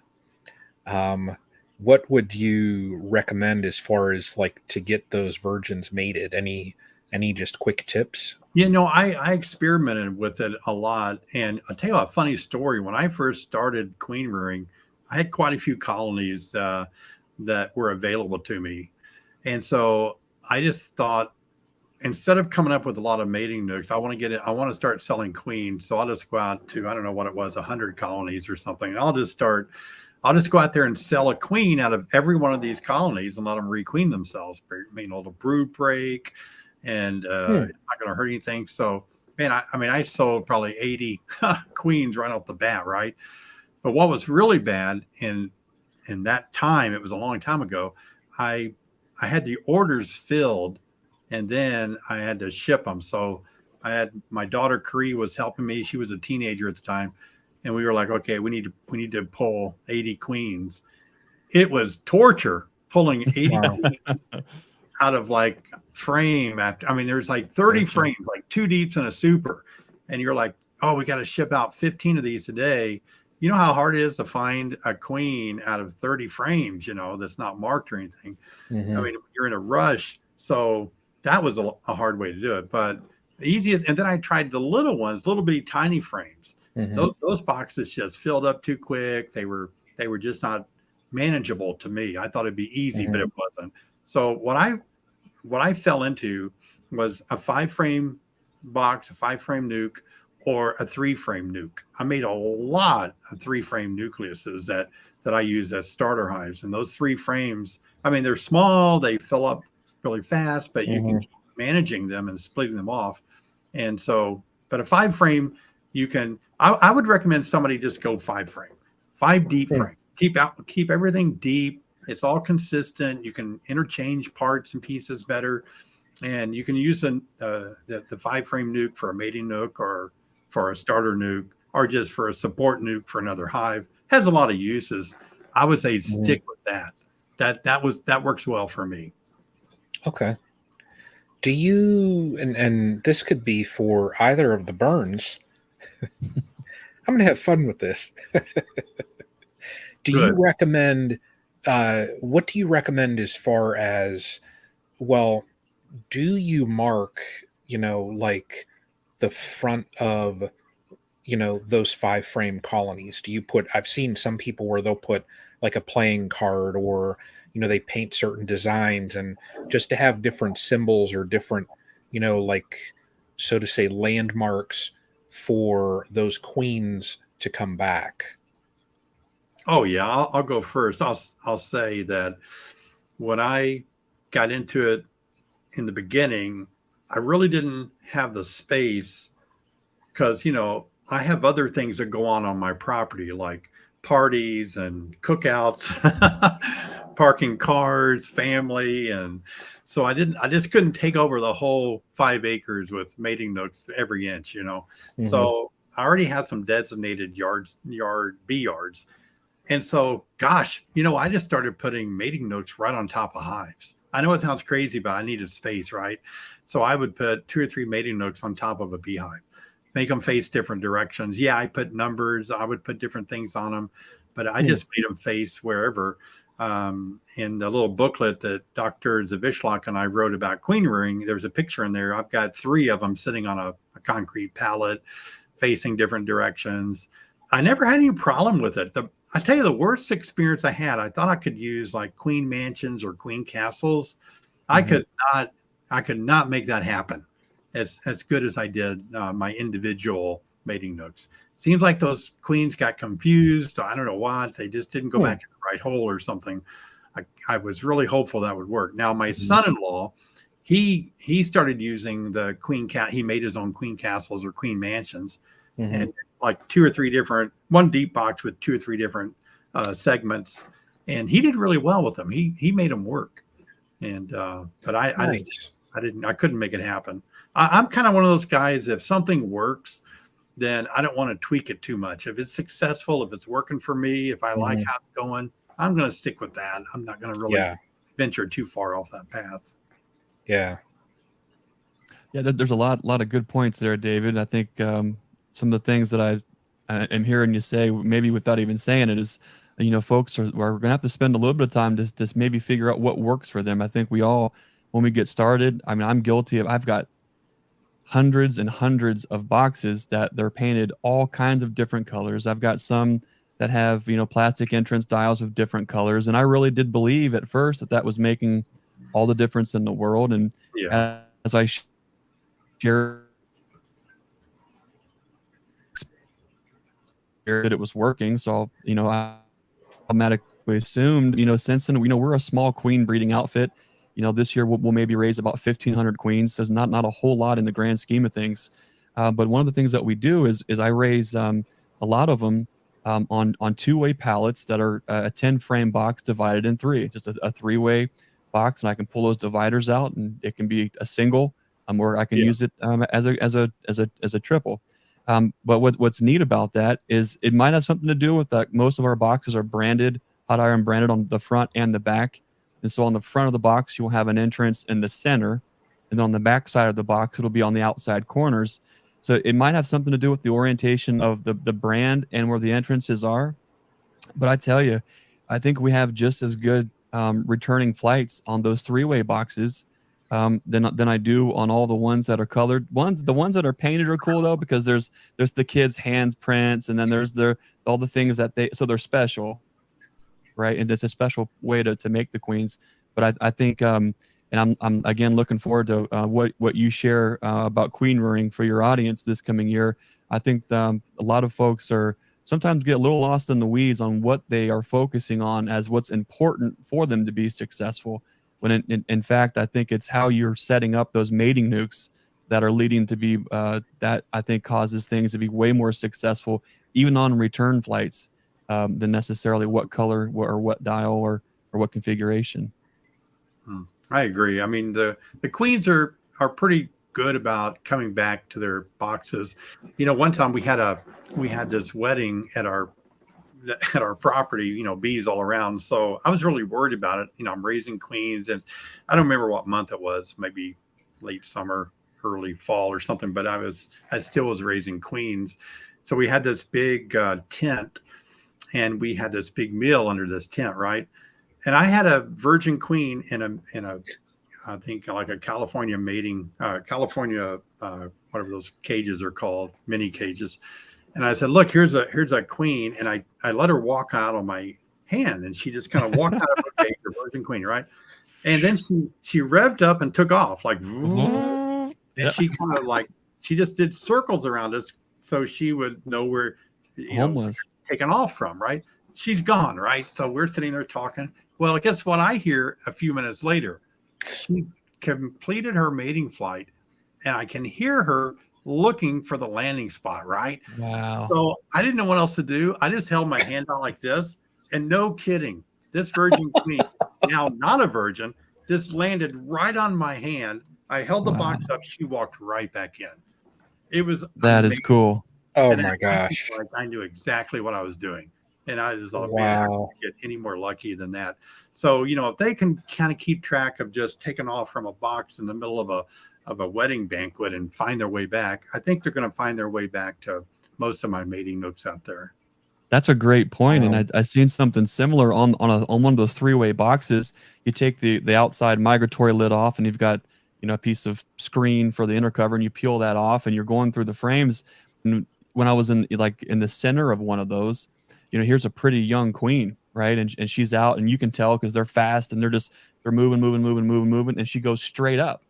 what would you recommend as far as like to get those virgins mated? Any just quick tips? I experimented with it a lot, and I'll tell you a funny story. When I first started queen rearing, I had quite a few colonies that were available to me, and so I just thought, instead of coming up with a lot of mating nukes, I want to get it. I want to start selling queens. So I'll just go out to, I don't know what it was, 100 colonies or something. And I'll just go out there and sell a queen out of every one of these colonies and let them requeen themselves. The brood break, and it's not going to hurt anything. So, man, I mean, I sold probably 80 queens right off the bat, right? But what was really bad in that time, it was a long time ago, I I had the orders filled, and then I had to ship them. So I had my daughter Cree was helping me. She was a teenager at the time, and we were like, okay, we need to pull 80 queens. It was torture pulling 80 Wow. queens out of like frame after. I mean, there's like 30 Gotcha. frames, like two deeps and a super, and you're like, oh, we got to ship out 15 of these a day. You know how hard it is to find a queen out of 30 frames, that's not marked or anything. I Mm-hmm. mean, you're in a rush. So that was a hard way to do it. But the easiest, and then I tried the little ones, little bitty tiny frames. Mm-hmm. Those boxes just filled up too quick. They were just not manageable to me. I thought it'd be easy, but Mm-hmm. it wasn't. So what I fell into was a 5 frame box, a 5 frame nuke, or a 3 frame nuke. I made a lot of 3 frame nucleuses that I use as starter hives. And those 3 frames, I mean, they're small, they fill up really fast, but you can Mm-hmm. keep managing them and splitting them off. And so, but a 5 frame, I would recommend somebody just go 5 frame, 5 deep frame. Keep everything deep. It's all consistent. You can interchange parts and pieces better, and you can use the 5 frame nuke for a mating nuke, or for a starter nuke, or just for a support nuke for another hive. Has a lot of uses. I would say Mm-hmm. stick with that. That works well for me. Okay. Do you, and this could be for either of the Burns, I'm going to have fun with this. Do you Good. recommend, what do you recommend as far as, well, do you mark, like the front of, those 5-frame colonies? Do you put, I've seen some people where they'll put like a playing card, or, they paint certain designs, and just to have different symbols or different, like, so to say, landmarks for those queens to come back. Oh yeah, I'll go first. I'll say that when I got into it in the beginning, I really didn't have the space because I have other things that go on my property, like parties and cookouts, parking cars, family, and so I just couldn't take over the whole 5 acres with mating notes every inch. Mhm. So I already have some designated bee yards. And so, gosh, I just started putting mating notes right on top of hives. I know it sounds crazy, but I needed space, right? So I would put 2 or 3 mating notes on top of a beehive, make them face different directions. Yeah, I put numbers, I would put different things on them, but I Hmm. just made them face wherever. In the little booklet that Dr. Zavishlock and I wrote about queen rearing, there's a picture in there. I've got 3 of them sitting on a concrete pallet facing different directions. I never had any problem with it. I tell you, the worst experience I had, I thought I could use like queen mansions or queen castles. I Hmm. could not, I could not make that happen as good as I did my individual mating nooks. Seems like those queens got confused. I don't know what. They just didn't go back in the right hole or something. I was really hopeful that would work. Now my Hmm. son-in-law, he started using the queen cat. He made his own queen castles or queen mansions, Hmm. and like 2 or 3 different, one deep box with 2 or 3 different segments, and he did really well with them. He made them work, and but I just Nice. I couldn't make it happen. I'm kind of one of those guys. If something works, then I don't want to tweak it too much. If it's successful, if it's working for me, if I like Hmm. how it's going, I'm going to stick with that. I'm not going to really Yeah. venture too far off that path. Yeah. Yeah, there's a lot of good points there, David. I think some of the things that I am hearing you say, maybe without even saying it, is folks are going to have to spend a little bit of time to just maybe figure out what works for them. I think we all, when we get started, I mean, I'm guilty of. I've got hundreds and hundreds of boxes that they're painted all kinds of different colors. I've got some that have plastic entrance dials of different colors, and I really did believe at first that that was making all the difference in the world. And Yeah. as I share that it was working. So, I automatically assumed, since we're a small queen breeding outfit, this year we'll maybe raise about 1,500 queens. So it's not a whole lot in the grand scheme of things. But one of the things that we do is I raise a lot of them on 2-way pallets that are a 10-frame box divided in 3, just a 3-way box, and I can pull those dividers out, and it can be a single, or I can Yeah. use it as a triple. But what's neat about that is it might have something to do with that. Most of our boxes are branded, hot iron branded on the front and the back. And so on the front of the box, you'll have an entrance in the center. And then on the back side of the box, it'll be on the outside corners. So it might have something to do with the orientation of the brand and where the entrances are. But I tell you, I think we have just as good returning flights on those 3-way boxes than I do on all the ones that are colored. The ones that are painted are cool though, because there's the kids' hand prints, and then there's all the things that they're special, right? And it's a special way to make the queens. But I think and I'm again looking forward to what you share about queen rearing for your audience this coming year. I think a lot of folks are sometimes get a little lost in the weeds on what they are focusing on as what's important for them to be successful. When in fact, I think it's how you're setting up those mating nukes that are leading to be that I think causes things to be way more successful, even on return flights, than necessarily what color or what dial or what configuration. I agree. I mean, the queens are pretty good about coming back to their boxes. One time we had this wedding at our property, bees all around. So I was really worried about it. I'm raising queens, and I don't remember what month it was, maybe late summer, early fall or something, but I still was raising queens. So we had this big tent, and we had this big meal under this tent, right? And I had a virgin queen in a I think like a California mating, whatever those cages are called, mini cages. And I said, look, here's a queen. And I let her walk out on my hand, and she just kind of walked out of her cage, the virgin queen, right? And then she revved up and took off like, and she kind of like, she just did circles around us so she would know where, Homeless. taken off from, right? She's gone, right? So we're sitting there talking. Well, guess what I hear a few minutes later? She completed her mating flight, and I can hear her looking for the landing spot, right? Wow. So I didn't know what else to do. I just held my hand out like this, and no kidding, this virgin queen, now not a virgin, just landed right on my hand. I held the box up. She walked right back in. It was that amazing. Is cool. Oh and my gosh. like I knew exactly what I was doing. And I just thought, wow. man, I couldn't get any more lucky than that. So, if they can kind of keep track of just taking off from a box in the middle of a wedding banquet and find their way back, I think they're going to find their way back to most of my mating nooks out there. That's a great point. And I seen something similar on one of those 3-way boxes. You take the outside migratory lid off, and you've got, a piece of screen for the inner cover, and you peel that off, and you're going through the frames. And when I was in the center of one of those, here's a pretty young queen, right? And she's out, and you can tell because they're fast, and they're moving, and she goes straight up.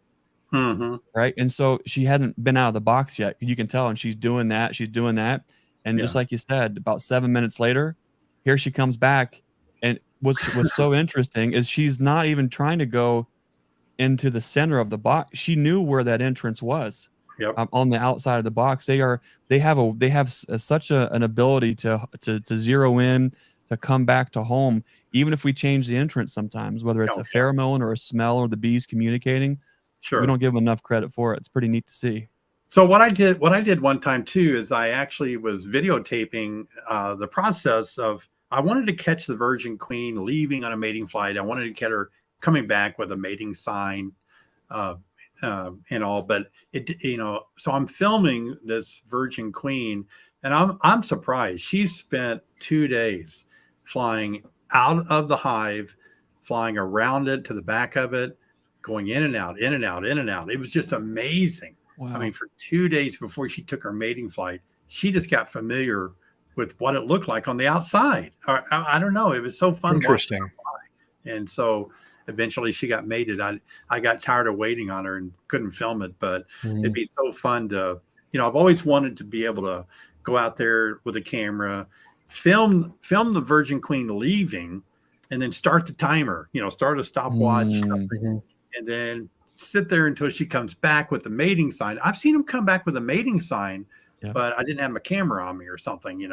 Mm-hmm. Right. And so she hadn't been out of the box yet. You can tell, and she's doing that. And just like you said, about 7 minutes later, here she comes back. And what's so interesting is she's not even trying to go into the center of the box. She knew where that entrance was. Yep. On the outside of the box. They have such an ability to zero in, to come back to home, even if we change the entrance sometimes, whether it's a pheromone or a smell or the bees communicating. Sure. We don't give them enough credit for it. It's pretty neat to see. So what I did one time too is I actually was videotaping the process of, I wanted to catch the virgin queen leaving on a mating flight. I wanted to get her coming back with a mating sign and all, but so I'm filming this virgin queen, and I'm surprised. She spent 2 days flying out of the hive, flying around it to the back of it, going in and out, in and out, in and out. It was just amazing. Wow. I mean, for 2 days before she took her mating flight, she just got familiar with what it looked like on the outside. I don't know. It was so fun. Interesting. And so eventually she got mated. I got tired of waiting on her and couldn't film it, but it'd be so fun to, I've always wanted to be able to go out there with a camera, film the virgin queen leaving, and then start the timer, start a stopwatch, and then sit there until she comes back with the mating sign. I've seen them come back with a mating sign, but I didn't have my camera on me or something,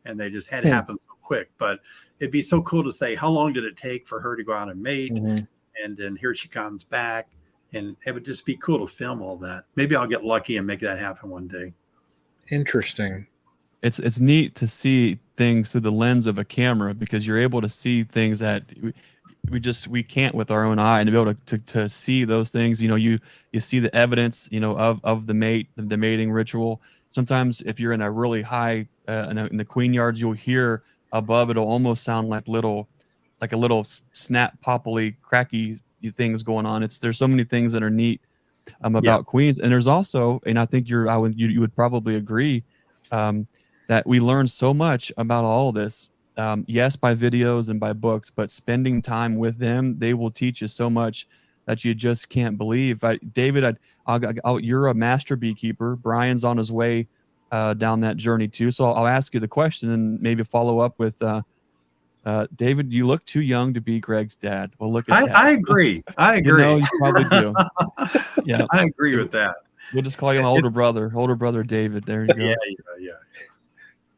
and they just had it happen so quick. But it'd be so cool to say, how long did it take for her to go out and mate? And then here she comes back, and it would just be cool to film all that. Maybe I'll get lucky and make that happen one day. Interesting. It's neat to see things through the lens of a camera, because you're able to see things that we can't with our own eye, and to be able to see those things. You see the evidence, of the mating ritual. Sometimes if you're in a really high in the queen yards, you'll hear above, it'll almost sound like a little snap poppily cracky things going on. There's so many things that are neat about queens. And there's also, and I think you would probably agree, that we learn so much about all this. Yes, by videos and by books, but spending time with them, they will teach you so much that you just can't believe. David, you're a master beekeeper. Brian's on his way down that journey too. So I'll ask you the question and maybe follow up with David. You look too young to be Greg's dad. Well, look at that. I agree. You probably do. Yeah, I agree with that. We'll just call you my older brother David. There you go. Yeah.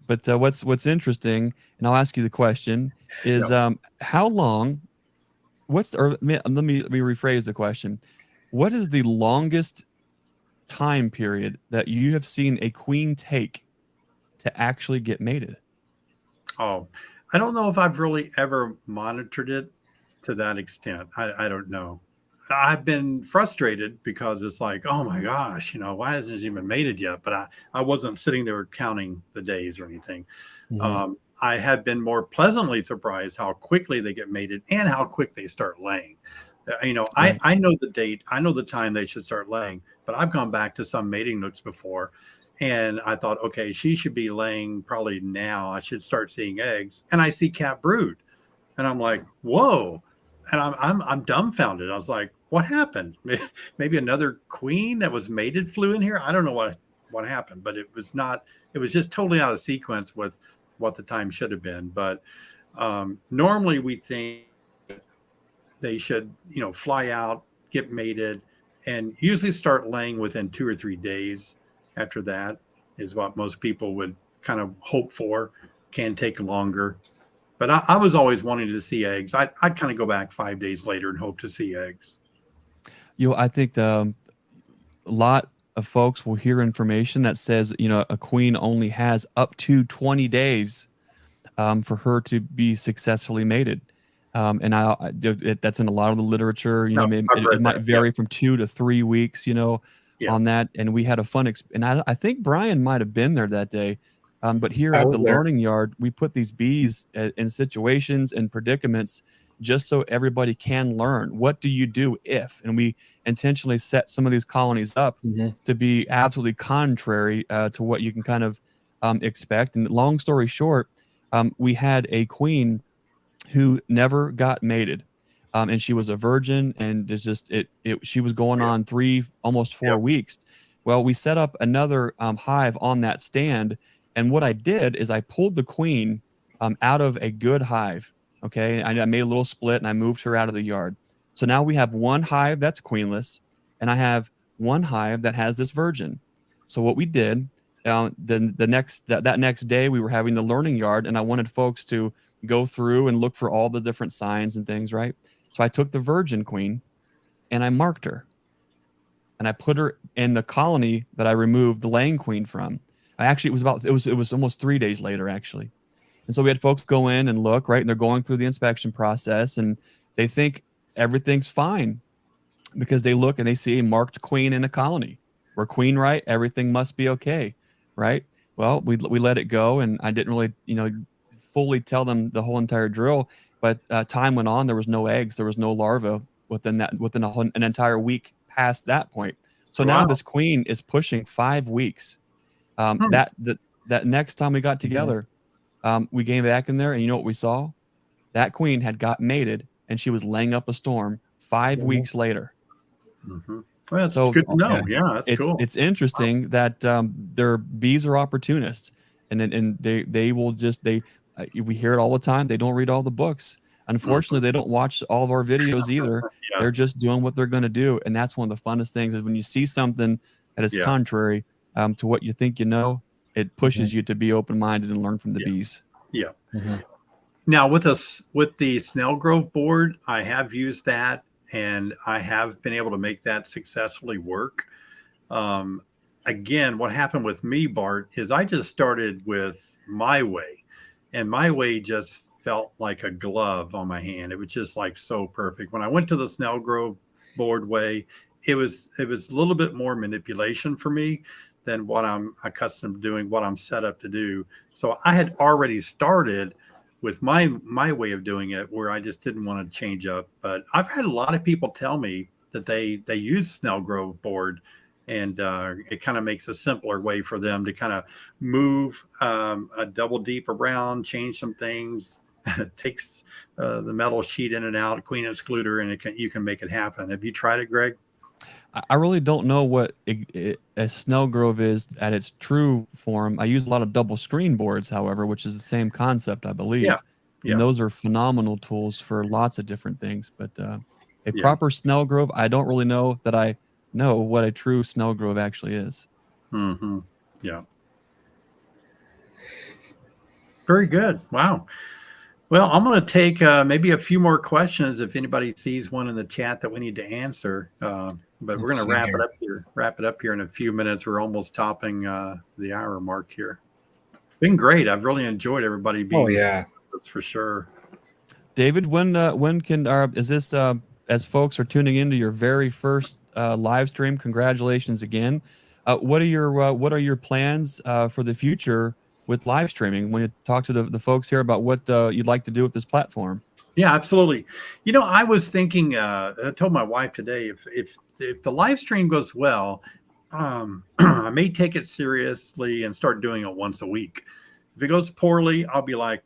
But what's interesting, and I'll ask you the question, is how long? Let me rephrase the question. What is the longest time period that you have seen a queen take to actually get mated? Oh, I don't know if I've really ever monitored it to that extent. I don't know. I've been frustrated because it's like, oh my gosh, why hasn't it even mated yet? But I wasn't sitting there counting the days or anything. Mhm. I have been more pleasantly surprised how quickly they get mated and how quick they start laying. Right. I know the date, I know the time they should start laying, but I've gone back to some mating nooks before, and I thought, okay, she should be laying probably now. I should start seeing eggs, and I see cat brood, and I'm like, whoa, and I'm dumbfounded. I was like, what happened? Maybe another queen that was mated flew in here. I don't know what happened, but it was not. It was just totally out of sequence with what the time should have been. But normally we think they should, fly out, get mated, and usually start laying within 2 or 3 days. After that is what most people would kind of hope for. Can take longer. But I was always wanting to see eggs. I'd kind of go back 5 days later and hope to see eggs. I think a lot of folks will hear information that says, a queen only has up to 20 days for her to be successfully mated. And that's in a lot of the literature. No, Maybe I've it read might that. Yeah. vary from 2 to 3 weeks, Yeah. on that. And we had a fun and I think Brian might have been there that day. But here I at was the there. learning yard, we put these bees in situations and predicaments just so everybody can learn. What do you do if? And we intentionally set some of these colonies up Mhm. to be absolutely contrary to what you can kind of expect. And long story short, we had a queen who never got mated. And she was a virgin, and it's just she was going Yeah. on almost 4 weeks. Well, we set up another hive on that stand, and what I did is I pulled the queen out of a good hive. Okay, I made a little split and I moved her out of the yard. So now we have one hive that's queenless, and I have one hive that has this virgin. So what we did, then that next day we were having the learning yard, and I wanted folks to go through and look for all the different signs and things, right? So I took the virgin queen and I marked her and I put her in the colony that I removed the laying queen from. It was almost 3 days later actually. And so we had folks go in and look, right? And they're going through the inspection process and they think everything's fine because they look and they see a marked queen in a colony. We're queen right, everything must be okay, right? Well, we let it go, and I didn't really, fully tell them the whole entire drill. But time went on. There was no eggs. There was no larva within an entire week past that point. So now Wow. this queen is pushing 5 weeks. Hmm. That next time we got together, we came back in there, and you know what we saw? That queen had got mated, and she was laying up a storm 5 weeks later. Mm-hmm. Well, that's So good to Yeah. know. Yeah, that's cool. it's interesting that their bees are opportunists, and they will just we hear it all the time. They don't read all the books. Unfortunately, they don't watch all of our videos either. Yeah. They're just doing what they're going to do, and that's one of the funnest things is when you see something that is Yeah. contrary to what you think it pushes you to be open-minded and learn from the Yeah. bees. Yeah. Mhm. Now with the Snell Grove board, I have used that and I have been able to make that successfully work. Um, Again, what happened with me, Bart, is I just started with my way, and my way just felt like a glove on my hand. It was just like so perfect. When I went to the Snell Grove board way, it was a little bit more manipulation for me than what I'm accustomed to doing, what I'm set up to do. So I had already started with my way of doing it where I just didn't want to change up. But I've had a lot of people tell me that they use Snell Grove board, and it kind of makes a simpler way for them to kind of move a double deep around, change some things. It takes the metal sheet in and out, queen excluder, and you can make it happen. Have you tried it, Greg? I really don't know what a Snell Grove is at its true form. I use a lot of double screen boards, however, which is the same concept, I Yeah, believe. And yeah, those are phenomenal tools for lots of different things. But a yeah. proper Snell Grove, I don't really know that I know what a true Snell Grove actually is. Mm-hmm. Yeah. Very good. Wow. Well, I'm going to take maybe a few more questions if anybody sees one in the chat that we need to answer. But we're Let's going to see wrap it here. up here. Wrap it up here in a few minutes. We're almost topping the hour mark here. Been great. I've really enjoyed everybody being. Oh yeah. That's for sure. David, when can is this as folks are tuning into your very first live stream, congratulations again. What are your plans for the future with live streaming? When you talk to the folks here about what you'd like to do with this platform. Yeah, absolutely. I was thinking, I told my wife today, if the live stream goes well, I may take it seriously and start doing it once a week. If it goes poorly, I'll be like,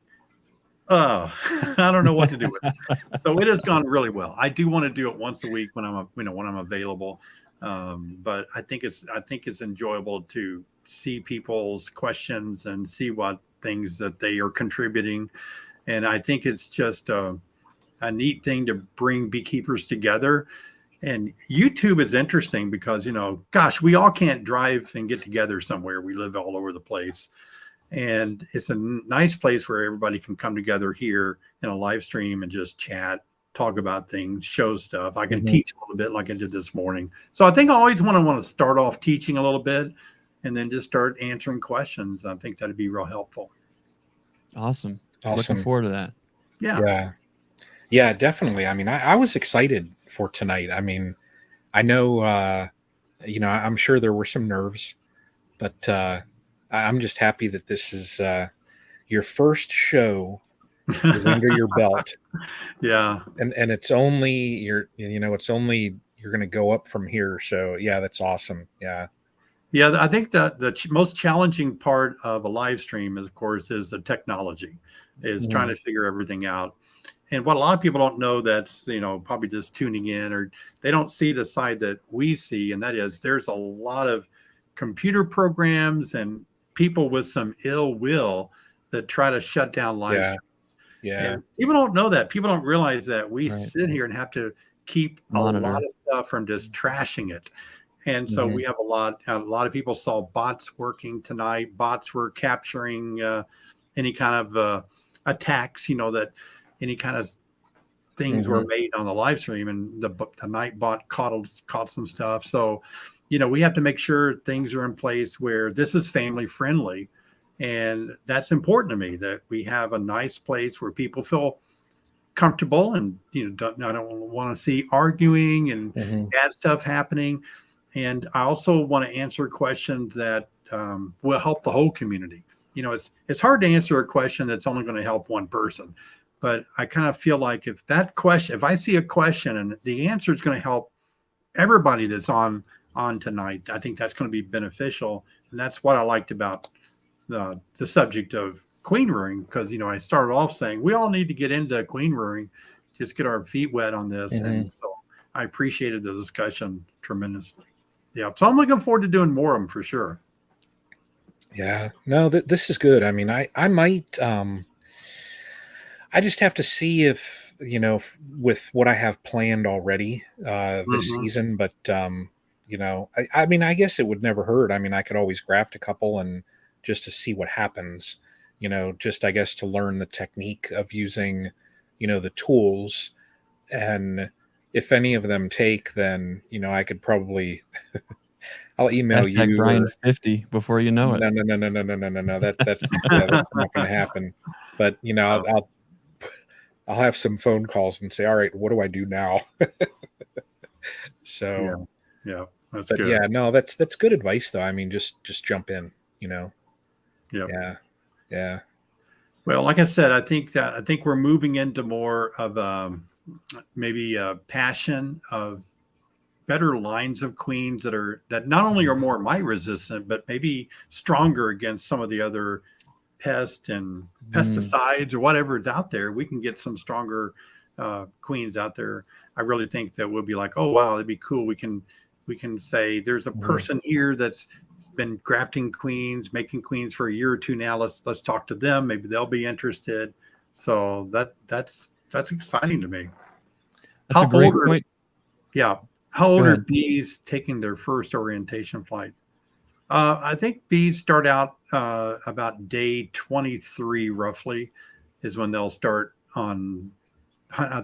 oh, I don't know what to do with it. So it has gone really well. I do want to do it once a week when I'm available. But I think it's enjoyable to see people's questions and see what things that they are contributing. And I think it's just a neat thing to bring beekeepers together. And YouTube is interesting because, gosh, we all can't drive and get together somewhere. We live all over the place. And it's a nice place where everybody can come together here in a live stream and just chat, talk about things, show stuff. I can teach a little bit like I did this morning. So I think I always want to start off teaching a little bit and then just start answering questions. I think that'd be real helpful. Awesome. Looking forward to that. Yeah, definitely. I mean, I was excited for tonight. I mean, I know, I'm sure there were some nerves, but I'm just happy that this is your first show is under your belt. Yeah. And it's only you're going to go up from here. So yeah, that's awesome. Yeah. Yeah. I think that the most challenging part of a live stream is, of course, is the technology, is trying to figure everything out. And what a lot of people don't know, that's, probably just tuning in, or they don't see the side that we see. And that is, there's a lot of computer programs and people with some ill will that try to shut down live streams. Yeah. And people don't know that. People don't realize that we sit here and have to keep Monitor. a lot of stuff from just trashing it. And so we have a lot of people saw bots working tonight. Bots were capturing any kind of attacks, that any kind of things were made on the live stream, and the night bot caught some stuff. So, we have to make sure things are in place where this is family friendly. And that's important to me, that we have a nice place where people feel comfortable and, I don't want to see arguing and bad stuff happening. And I also want to answer questions that will help the whole community. It's hard to answer a question that's only going to help one person. But I kind of feel like if I see a question and the answer is going to help everybody that's on tonight, I think that's going to be beneficial. And that's what I liked about the subject of queen rearing, because, I started off saying we all need to get into queen rearing, just get our feet wet on this. And so I appreciated the discussion tremendously. Yeah. So I'm looking forward to doing more of them for sure. Yeah, no, this is good. I mean, I might, I just have to see if, with what I have planned already this season, but, I mean, I guess it would never hurt. I mean, I could always graft a couple and just to see what happens, just, I guess, to learn the technique of using, the tools. And if any of them take, then, I could probably, I'll email you. Brian 50 before you know it. No. That's not going to happen. But, I'll have some phone calls and say, all right, what do I do now? So, yeah, that's but good. yeah, no, that's good advice though. I mean, just jump in, Yeah. Well, like I said, I think we're moving into more of maybe a passion of better lines of queens that not only are more mite resistant, but maybe stronger against some of the other pests and pesticides or whatever is out there. We can get some stronger queens out there. I really think that we'll be like, oh wow, that'd be cool. We can say there's a person here that's been grafting queens, making queens for a year or two now. Let's talk to them. Maybe they'll be interested. So that's exciting to me. That's a great point. Yeah. How old are bees taking their first orientation flight? I think bees start out about day 23, roughly, is when they'll start on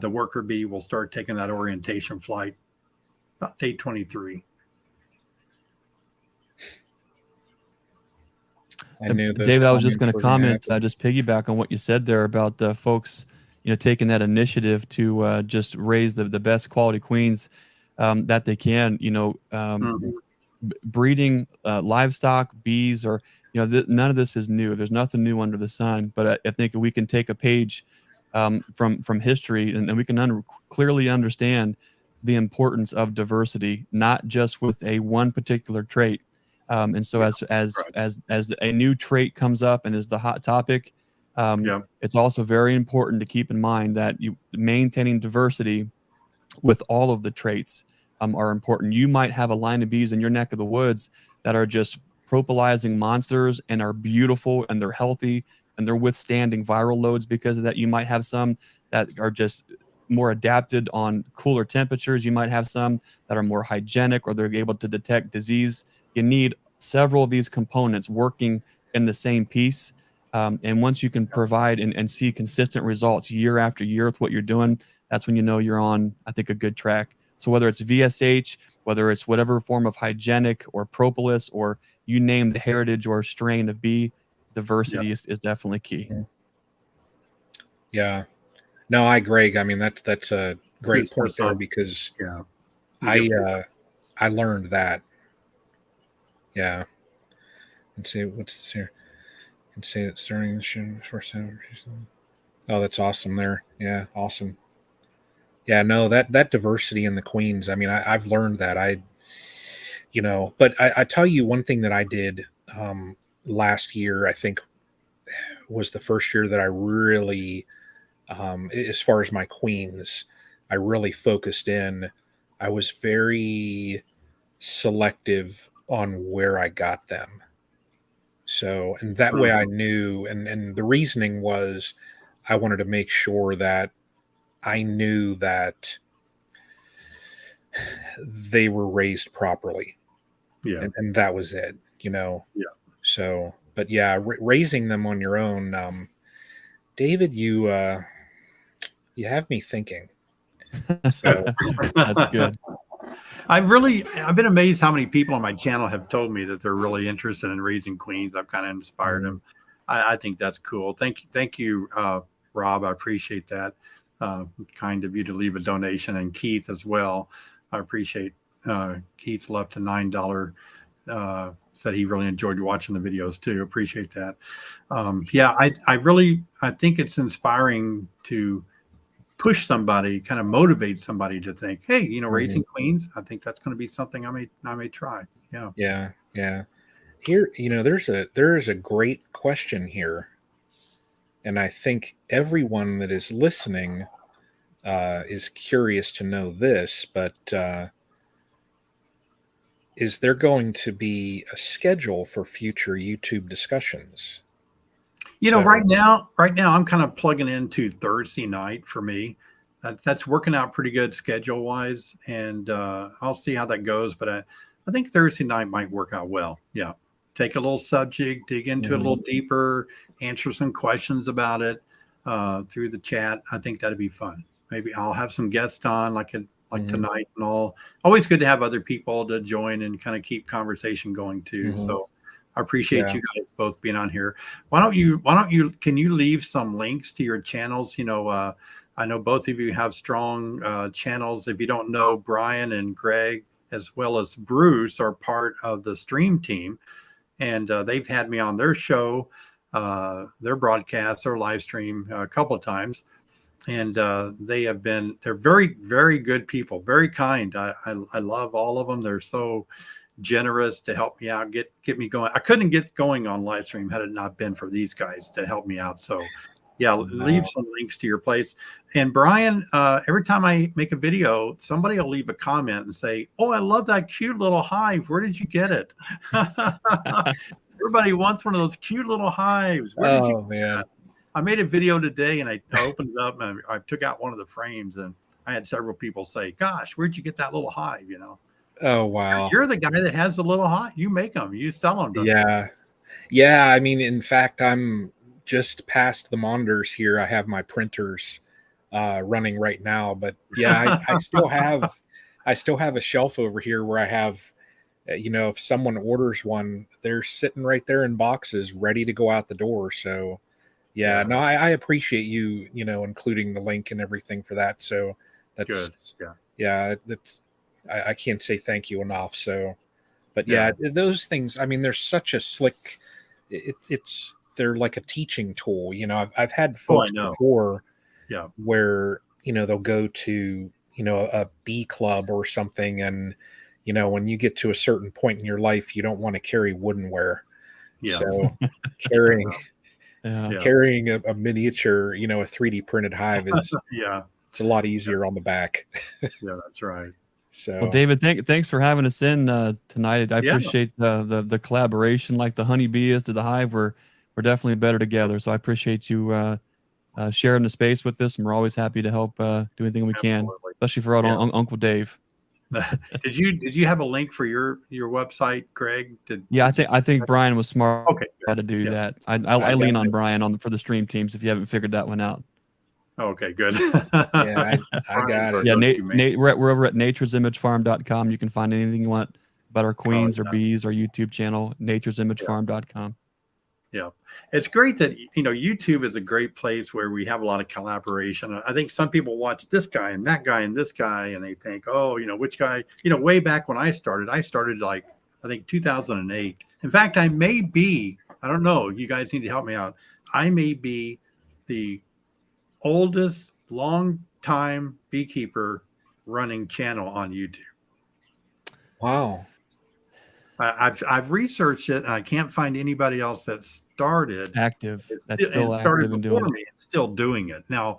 the worker bee will start taking that orientation flight about day 23. David, I was just going to comment, just piggyback on what you said there about folks taking that initiative to just raise the best quality queens that they can. Breeding livestock, bees, or none of this is new. There's nothing new under the sun. But I think we can take a page from history, and we can clearly understand the importance of diversity, not just with one particular trait. And so as a new trait comes up and is the hot topic, it's also very important to keep in mind that maintaining diversity with all of the traits are important. You might have a line of bees in your neck of the woods that are just propolizing monsters and are beautiful and they're healthy and they're withstanding viral loads because of that. You might have some that are just more adapted on cooler temperatures. You might have some that are more hygienic or they're able to detect disease. You need several of these components working in the same piece. And once you can provide and see consistent results year after year with what you're doing, that's when you know you're on, I think, a good track. So whether it's VSH, whether it's whatever form of hygienic or propolis, or you name the heritage or strain of bee, diversity is definitely key. Yeah. No, I agree. I mean, that's a great point there because I learned that. Yeah. Let's see, what's this here? I can say that starting the show first time. Oh, that's awesome there. Yeah, awesome. Yeah, no, that diversity in the queens. I mean, I've learned that. But I tell you one thing that I did last year, I think was the first year that I really, as far as my queens, I really focused in. I was very selective on where I got them. So, and that way I knew, and the reasoning was I wanted to make sure that I knew that they were raised properly. Yeah. And that was it, Yeah. So, but yeah, raising them on your own, David, you have me thinking. So that's good. I've been amazed how many people on my channel have told me that they're really interested in raising queens. I've kind of inspired them. I think that's cool. Thank you, Rob. I appreciate that. Kind of you to leave a donation, and Keith as well. I appreciate Keith left a $9. Said he really enjoyed watching the videos too. Appreciate that. I think it's inspiring to push somebody, kind of motivate somebody to think, hey, raising queens, I think that's going to be something I may try. Yeah. Here, there is a great question here, and I think everyone that is listening is curious to know this, but is there going to be a schedule for future YouTube discussions? Right now I'm kind of plugging into Thursday night for me. That's working out pretty good schedule wise, and I'll see how that goes. But I think Thursday night might work out well. Yeah, take a little subject, dig into it a little deeper, answer some questions about it through the chat. I think that'd be fun. Maybe I'll have some guests on like tonight and all. Always good to have other people to join and kind of keep conversation going too. So I appreciate you guys both being on here. Can you leave some links to your channels? I know both of you have strong channels. If you don't know, Brian and Greg, as well as Bruce, are part of the stream team. And they've had me on their show, their broadcast, their live stream a couple of times. And they're very, very good people, very kind. I love all of them. They're so generous to help me out, get me going. I couldn't get going on live stream had it not been for these guys to help me out. So leave some links to your place. And Brian, every time I make a video, somebody will leave a comment and say, oh, I love that cute little hive. Where did you get it? Everybody wants one of those cute little hives. Where did you get that? I made a video today and I opened it up and I took out one of the frames and I had several people say, gosh, where'd you get that little hive? Oh, wow. You're the guy that has the little hive. You make them, you sell them. Don't you? Yeah. I mean, in fact, I'm just past the monitors here. I have my printers running right now, but I still have a shelf over here where I have, if someone orders one, they're sitting right there in boxes ready to go out the door. So Yeah, Yeah. no, I appreciate you, including the link and everything for that. So that's Good. Yeah. yeah, that's I can't say thank you enough. So, but Yeah. yeah, those things. I mean, there's such a slick. They're like a teaching tool. I've had Oh, I folks know. before Yeah. where they'll go to a bee club or something, and when you get to a certain point in your life, you don't want to carry woodenware. Yeah. So carrying Yeah. Yeah. carrying a miniature, a 3D printed hive Yeah. it's a lot easier on the back. Yeah. That's right. Well, So David, thanks for having us in tonight. I Yeah. appreciate the collaboration, like the honeybee is to the hive. We're definitely better together. So I appreciate you sharing the space with us, and we're always happy to help do anything we can, Absolutely. especially for Yeah. Uncle Dave. Did you have a link for your website, Greg? Yeah, I think Brian was smart Okay. Good. to do Yeah. that. I I lean got on it. Brian for the stream teams if you haven't figured that one out. Okay. Good. yeah, I got it. Yeah, Go-to we're over at naturesimagefarm.com. You can find anything you want about our queens or yeah. bees, our YouTube channel, naturesimagefarm.com. Yeah. It's great that, YouTube is a great place where we have a lot of collaboration. I think some people watch this guy and that guy and this guy, and they think, oh, which guy, way back when I started like, I think 2008. In fact, I don't know, you guys need to help me out. I may be the oldest long-time beekeeper running channel on YouTube. Wow. I've researched it, and I can't find anybody else that started Active. That's and still started active and before doing it. me and still doing it. Now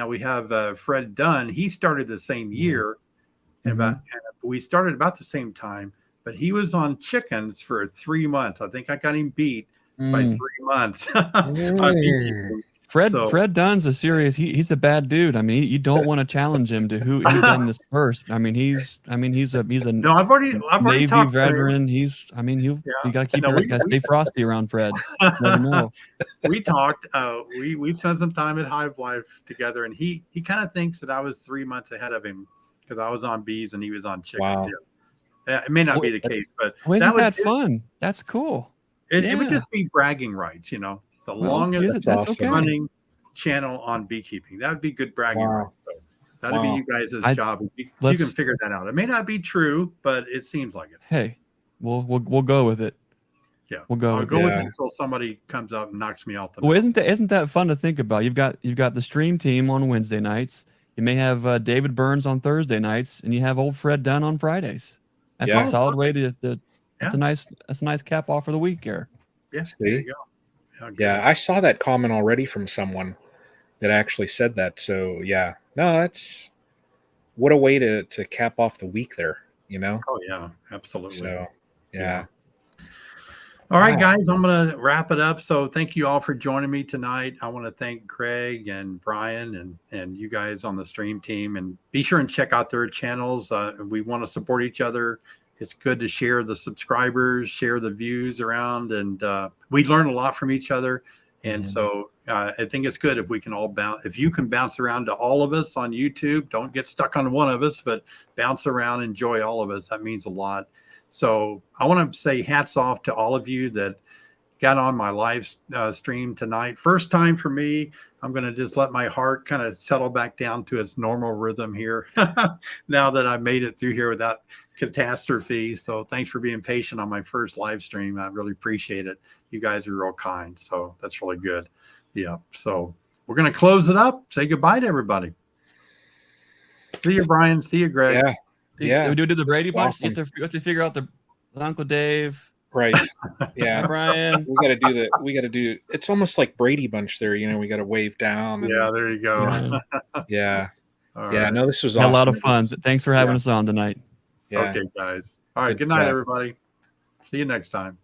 we have Fred Dunn. He started the same year, and we started about the same time. But he was on chickens for 3 months. I think I got him beat by 3 months on beekeeping. Fred Dunn's a serious. He's a bad dude. I mean, you don't want to challenge him to who done this first. I mean, he's a No, I've already Navy talked veteran. You got to keep stay frosty around Fred. You never know. We talked. We spent some time at Hive Life together, and he kind of thinks that I was 3 months ahead of him because I was on bees and he was on chickens. Wow. Yeah. It may not be the case, but isn't that fun? That's cool. It would just be bragging rights, the longest running channel on beekeeping. That would be good bragging rights. So that'd be you guys' job. You can figure that out. It may not be true, but it seems like it. Hey, we'll go with it. Yeah, we'll go. I'll go with it until somebody comes up and knocks me out. Well, isn't that fun to think about? You've got the stream team on Wednesday nights. You may have David Burns on Thursday nights, and you have old Fred Dunn on Fridays. That's a solid way to. That's a nice cap off for the week here. Yes, there you go. Yeah, I saw that comment already from someone that actually said that. So yeah, no, that's what a way to cap off the week there. Oh yeah, absolutely. So yeah. All right, guys, I'm going to wrap it up. So thank you all for joining me tonight. I want to thank Greg and Brian and you guys on the stream team, and be sure and check out their channels. We want to support each other. It's good to share the subscribers, share the views around, and we learn a lot from each other. And so I think it's good if we can all if you can bounce around to all of us on YouTube. Don't get stuck on one of us, but bounce around, enjoy all of us. That means a lot. So I want to say hats off to all of you that got on my live stream tonight. First time for me. I'm going to just let my heart kind of settle back down to its normal rhythm here now that I made it through here without catastrophe. So thanks for being patient on my first live stream. I really appreciate it. You guys are real kind. So that's really good. Yeah. So we're going to close it up. Say goodbye to everybody. See you, Brian. See you, Greg. Yeah. We do the Brady Bunch. You have to figure out the Uncle Dave. Right. Yeah. Brian. We got to do, it's almost like Brady Bunch there. We got to wave down. Yeah, there you go. Yeah. Right. No, this was awesome. A lot of fun. Thanks for having us on tonight. Yeah. Okay, guys. All right. Good night, everybody. See you next time.